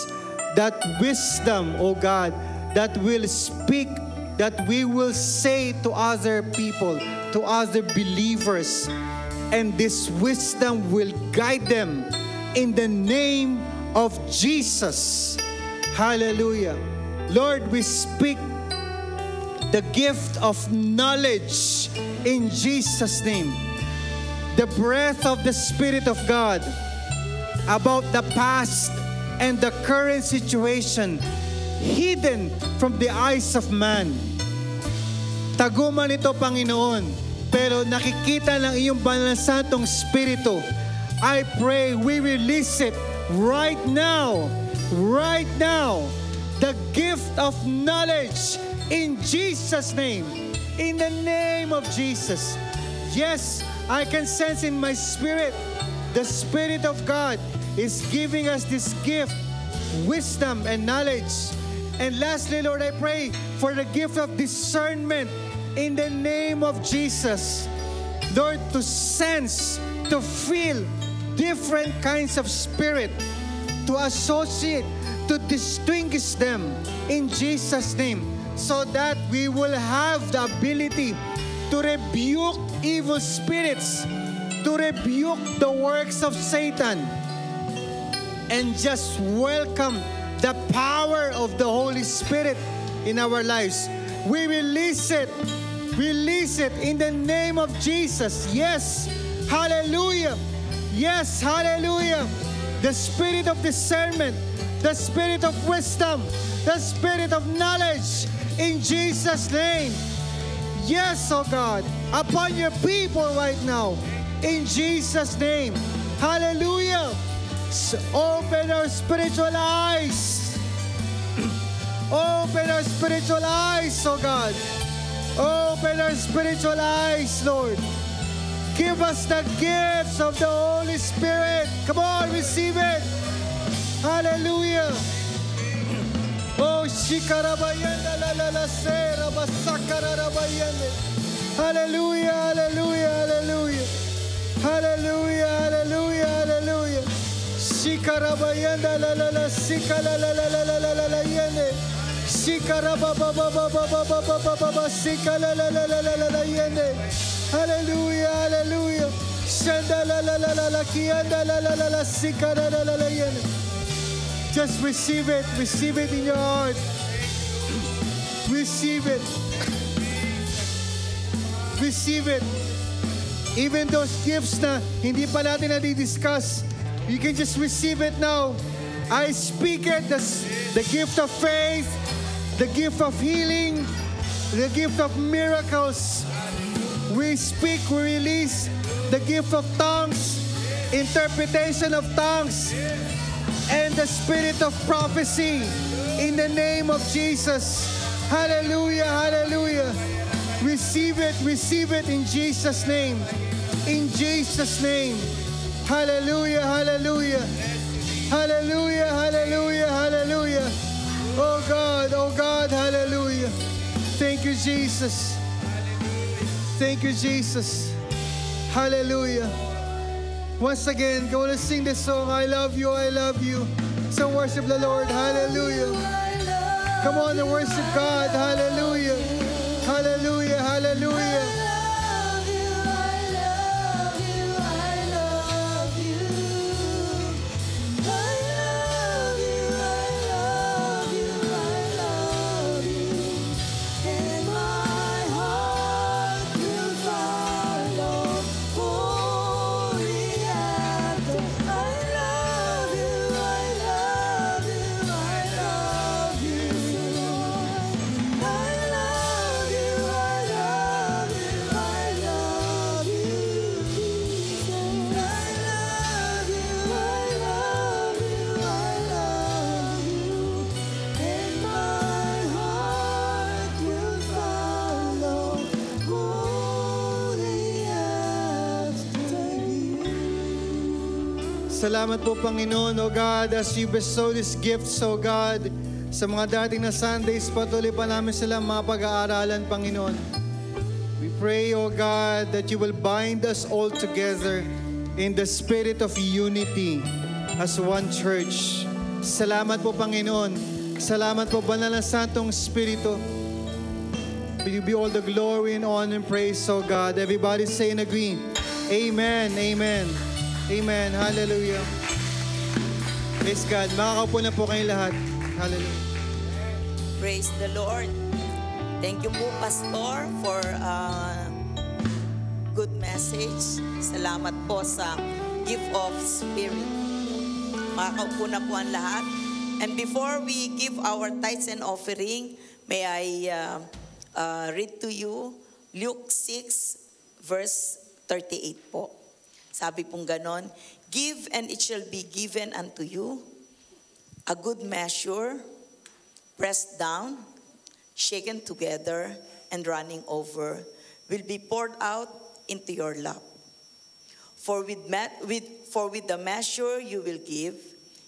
that wisdom, oh God, that will speak, that we will say to other people, to other believers, and this wisdom will guide them in the name of Jesus. Hallelujah. Lord, we speak the gift of knowledge in Jesus' name. The breath of the Spirit of God about the past and the current situation hidden from the eyes of man. Taguman ito, Panginoon, pero nakikita ng iyong banal na santong Espiritu. I pray we release it right now. Right now. The gift of knowledge in Jesus' name. In the name of Jesus. Yes, I can sense in my spirit, the Spirit of God is giving us this gift, wisdom and knowledge. And lastly, Lord, I pray for the gift of discernment in the name of Jesus. Lord, to sense, to feel different kinds of spirit, to associate, to distinguish them in Jesus' name, so that we will have the ability to rebuke evil spirits, to rebuke the works of Satan, and just welcome the power of the Holy Spirit in our lives. We release it in the name of Jesus. Yes, hallelujah. Yes, hallelujah. The spirit of discernment, the spirit of wisdom, the spirit of knowledge in Jesus' name. Yes, oh God, upon your people right now, in Jesus' name. Hallelujah. So open our spiritual eyes. Open our spiritual eyes, oh God. Open our spiritual eyes, Lord. Give us the gifts of the Holy Spirit. Come on, receive it. Hallelujah. Oh, shikarabayanda la la la sera basakarabayanda. Hallelujah, hallelujah, hallelujah. Hallelujah, hallelujah, hallelujah. Shikarabayanda la la la sikala la la la la la la la yende. Shikarabababababababababa sikala la la la la la la yende. Hallelujah, hallelujah. Shanda la la la la la kianda la la la la sikara la la la yende. Just receive it in your heart. Receive it. Receive it. Even those gifts na hindi pa natin na-discuss, you can just receive it now. I speak it, the gift of faith, the gift of healing, the gift of miracles. We speak, we release the gift of tongues, interpretation of tongues, and and the spirit of prophecy in the name of Jesus. Hallelujah, hallelujah. Receive it in Jesus' name. In Jesus' name. Hallelujah, hallelujah. Hallelujah, hallelujah, hallelujah. Oh God, hallelujah. Thank you, Jesus. Thank you, Jesus. Hallelujah. Once again, go to sing this song, I love you, I love you. So worship the Lord, hallelujah. Come on and worship God, hallelujah. Hallelujah, hallelujah. Salamat po, Panginoon, O God, as you bestow these gifts, O God, sa mga dating na Sundays, patuloy pa namin sila mapag-aaralan, Panginoon. We pray, O God, that you will bind us all together in the spirit of unity as one church. Salamat po, Panginoon. Salamat po, Banal na Santong Espiritu. May you be all the glory and honor and praise, O God. Everybody say and agree. Amen, amen. Amen. Hallelujah. Praise God. Makakaupo na po kayong lahat. Hallelujah. Praise the Lord. Thank you po, Pastor, for good message. Salamat po sa gift of spirit. Makakaupo na po ang lahat. And before we give our tithes and offering, may I read to you Luke 6 verse 38 po. Sabi pong ganon, give and it shall be given unto you, a good measure, pressed down, shaken together, and running over, will be poured out into your lap. For with the measure you will give,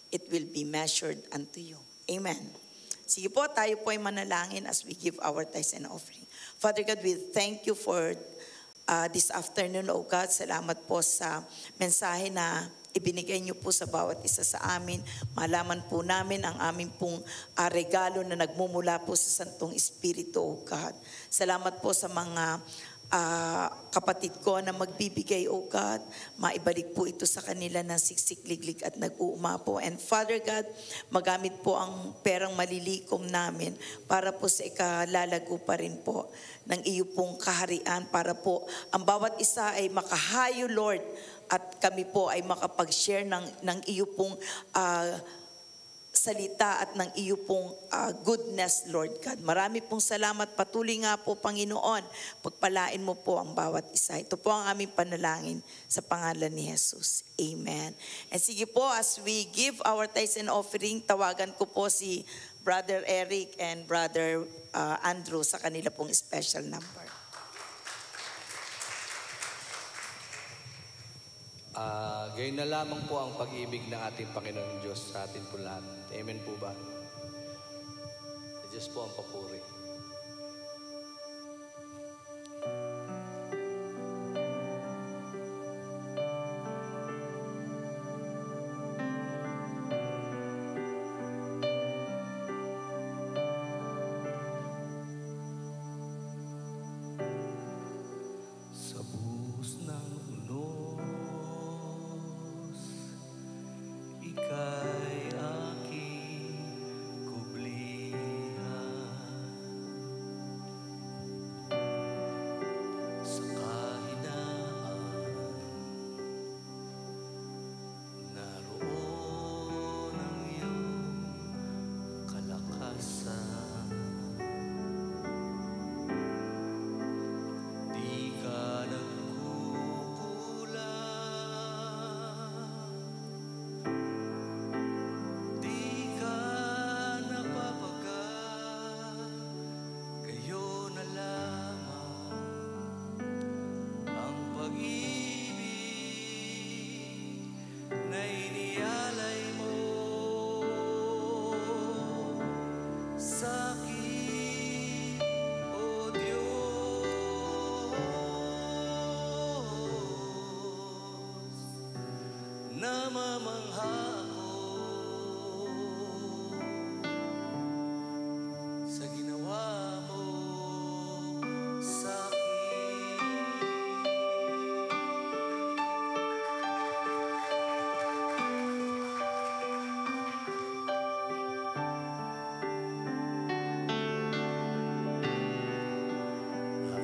it will be measured unto you. Amen. Sige po, tayo po ay manalangin as we give our tithes and offering. Father God, we thank you for this afternoon, O God. Salamat po sa mensahe na ibinigay niyo po sa bawat isa sa amin. Malaman po namin ang aming pong regalo na nagmumula po sa Santong Espiritu, O God. Salamat po sa mga kapatid ko na magbibigay, O God. Maibalik po ito sa kanila ng siksik, liglig at nag-uuma po. And Father God, magamit po ang perang malilikom namin para po sa ikalalago pa rin po ng iyo pong kaharian, para po ang bawat isa ay makahayo, Lord, at kami po ay makapag-share ng iyo pong salita at ng iyo pong goodness, Lord God. Marami pong salamat. Patuloy nga po, Panginoon, pagpalain mo po ang bawat isa. Ito po ang aming panalangin sa pangalan ni Jesus. Amen. And sige po, as we give our tithes and offering, tawagan ko po si Brother Eric and Brother Andrew sa kanila pong special number. Gayon na lamang po ang pag-ibig ng ating Panginoong Diyos sa atin po lahat. Amen po ba? Sa Diyos po ang papuri. Ika'y aking kublihan. namamangha ako sa ginawa mo sa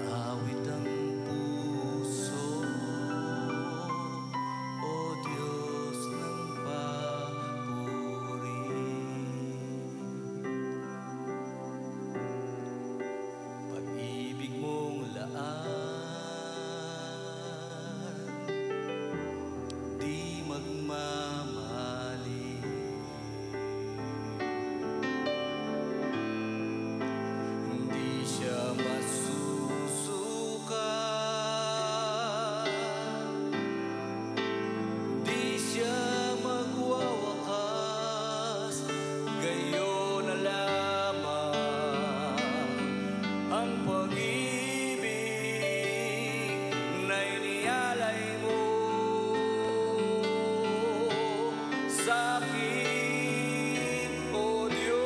aawit ang puso, O Diyos ng papuri. Pag-ibig mong laan, di magmamali. Hindi siya masusuka, di siya magwawakas. Gayon na lamang ang pag-ibig na inialay mo sa akin, O Diyos.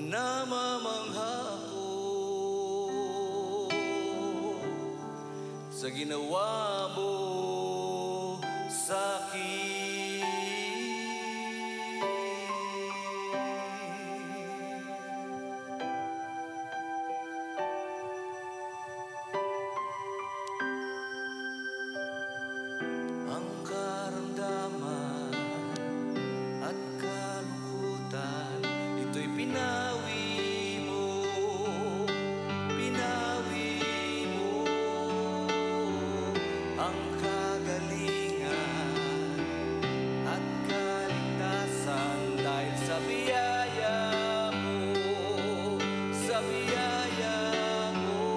Namamangha ako sa ginawa mo sa ang karamdaman at kalungkutan, ito'y pinawi mo, pinawi mo. Ang kagalingan at kaligtasan dahil sa biyaya mo, sa biyaya mo.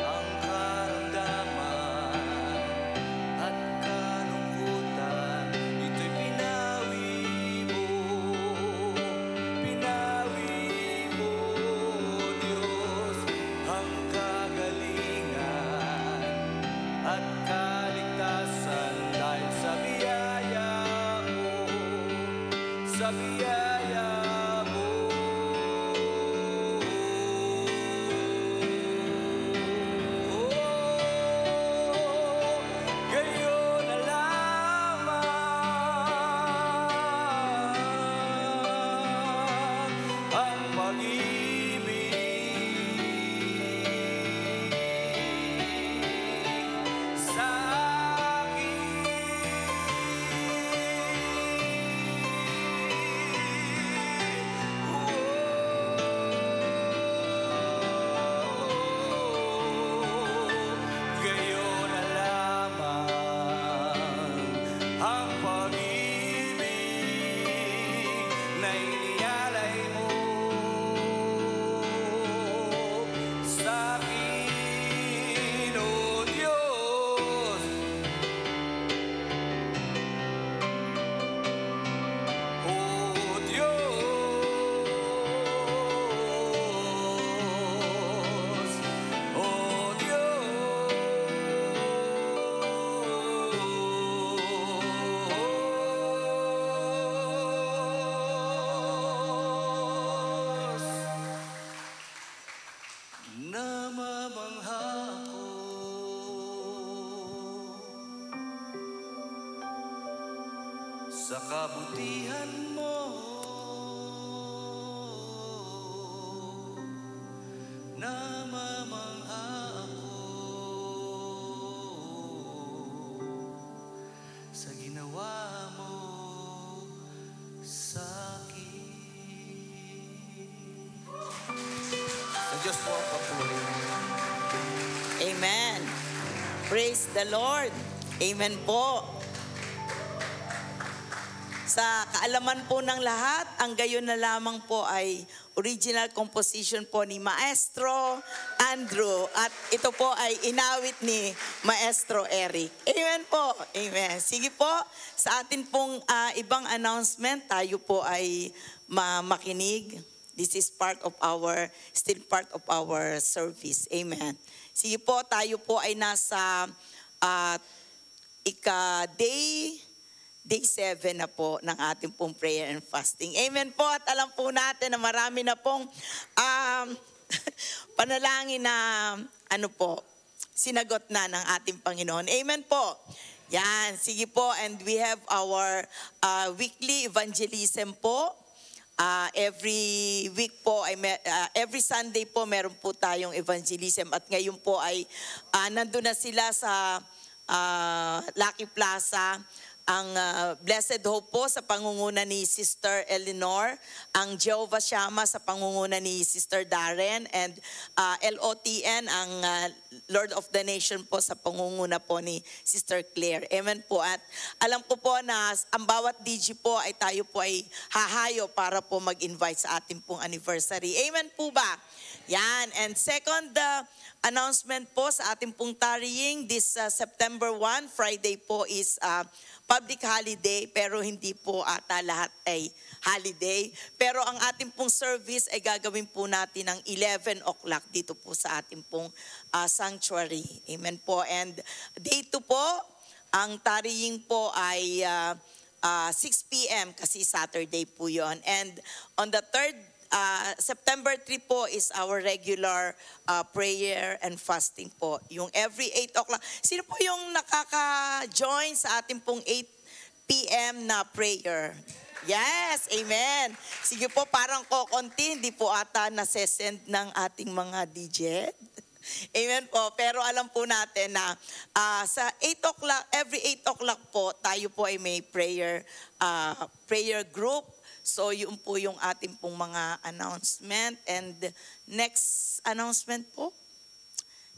Ang karamdaman at kalungkutan, ito'y pinawi mo, Diyos. Ang kagalingan at kaligtasan dahil sa biyaya mo, sa biyaya mo. Gayon na lamang ang pag-ibig sa gayon na lamang ang pag-ibig na inialay mo sa akin, O Diyos. O Diyos, O Diyos. Namamangha ako sa kabutihan mo. Namamangha ako sa ginawa mo sa akin. Sa Diyos po ang papuri. Amen. Praise the Lord. Amen po. Sa kaalaman po ng lahat, ang gayon na lamang po ay original composition po ni Maestro Andrew at ito po ay inawit ni Maestro Eric. Amen po. Amen. Sige po, sa atin pong ibang announcement, tayo po ay makinig. This is still part of our service. Amen. Sige po, tayo po ay nasa day 7 na po ng ating pong prayer and fasting. Amen po, at alam po natin na marami na pong panalangin na sinagot na ng ating Panginoon. Amen po. Yan, sige po, and we have our weekly evangelism po. Every week po, every Sunday po, meron po tayong evangelism. At ngayon po ay nandun na sila sa Lucky Plaza. Ang Blessed Hope po sa pangunguna ni Sister Eleanor, ang Jehovah Shammah sa pangunguna ni Sister Darren, and LOTN, ang Lord of the Nation po sa pangunguna po ni Sister Claire. Amen po. At alam ko po na ang bawat DG po ay tayo po ay hahayo para po mag-invite sa ating pong anniversary. Amen po ba? Yan. And second announcement po sa ating pong tarrying, this September 1, Friday po is public holiday, pero hindi po ata lahat ay holiday. Pero ang ating pong service ay gagawin po natin ng 11 o'clock dito po sa ating pong sanctuary. Amen po. And day 2 po, ang tarrying po ay 6 p.m. kasi Saturday po yon. And on the 3rd September 3 po is our regular prayer and fasting po. Yung every 8 o'clock. Sino po yung nakaka-join sa ating pong 8 p.m. na prayer? Yes, amen. Sige po, parang kokonti, hindi po ata nasesend ng ating mga DJ. Amen po. Pero alam po natin na sa 8 o'clock, every 8 o'clock po, tayo po ay may prayer group. So yun po yung ating pong mga announcement. And next announcement po,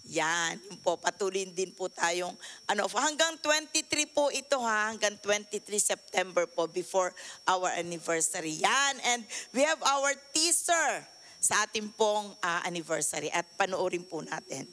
yan, yun po, patuloy din po tayong, hanggang 23 po ito hanggang 23 September po, before our anniversary. Yan, and we have our teaser sa ating pong anniversary, at panoorin po natin.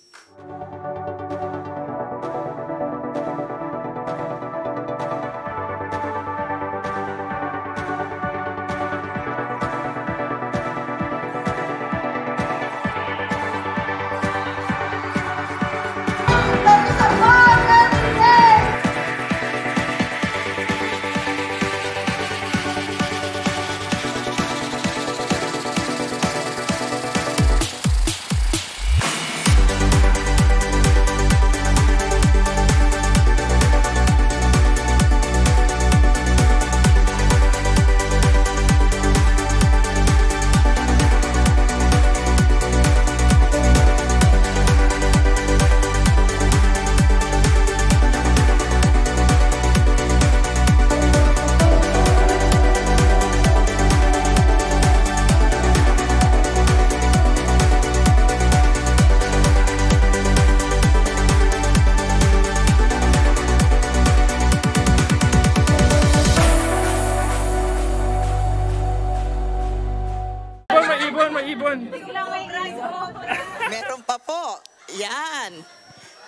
Meron pa po. Yan.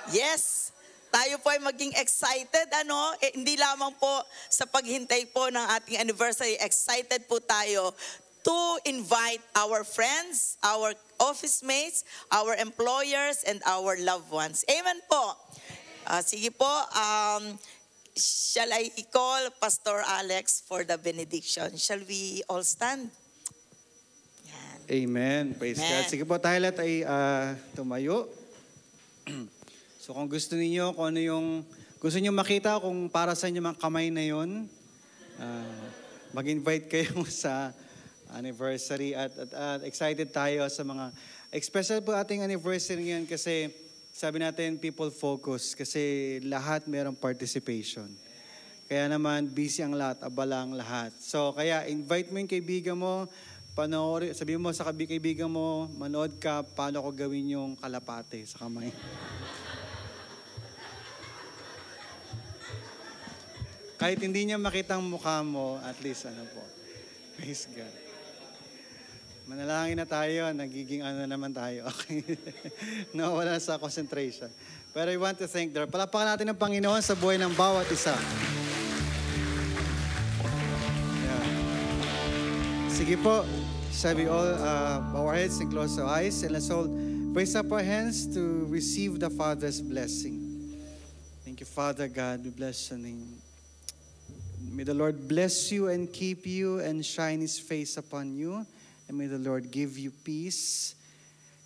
Yes. Tayo po ay maging excited, hindi lamang po sa paghintay po ng ating anniversary. Excited po tayo to invite our friends, our office mates, our employers, and our loved ones. Amen po. Sige po, shall I call Pastor Alex for the benediction? Shall we all stand? Amen. Praise God. Sige po, tayo lahat ay tumayo. So kung gusto niyo, kung ano yung gusto niyo makita, kung para sa inyo mga kamay na yun, mag-invite kayo sa anniversary at excited tayo sa mga, especially po ating anniversary ngayon kasi sabi natin people focus kasi lahat merong participation. Kaya naman busy ang lahat, abala ang lahat. So kaya invite mo yung kaibigan mo, panoorin, sabihin mo sa kaibigan mo, manood ka, paano ko gawin yung kalapate sa kamay. Kahit hindi niya makita ang mukha mo, at least po. Praise God. Manalangin na tayo, nagiging naman tayo. Okay. Nawala sa concentration. Pero I want to thank the Lord. Palapakan natin ang Panginoon sa buhay ng bawat isa. Sige po, Shall we all bow our heads and close our eyes, and let's all raise up our hands to receive the Father's blessing. Thank you, Father God. We bless your name. May the Lord bless you and keep you and shine his face upon you. And may the Lord give you peace.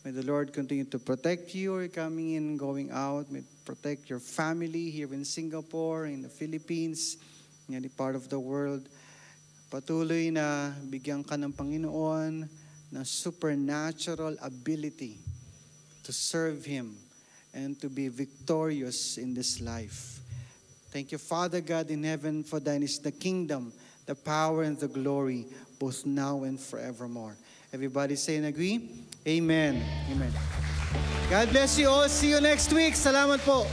May the Lord continue to protect you or coming in and going out. May protect your family here in Singapore, in the Philippines, in any part of the world. Patuloy na bigyan ka ng Panginoon ng supernatural ability to serve Him and to be victorious in this life. Thank you, Father God in heaven, for thine is the kingdom, the power, and the glory, both now and forevermore. Everybody say and agree? Amen. Amen. God bless you all. See you next week. Salamat po.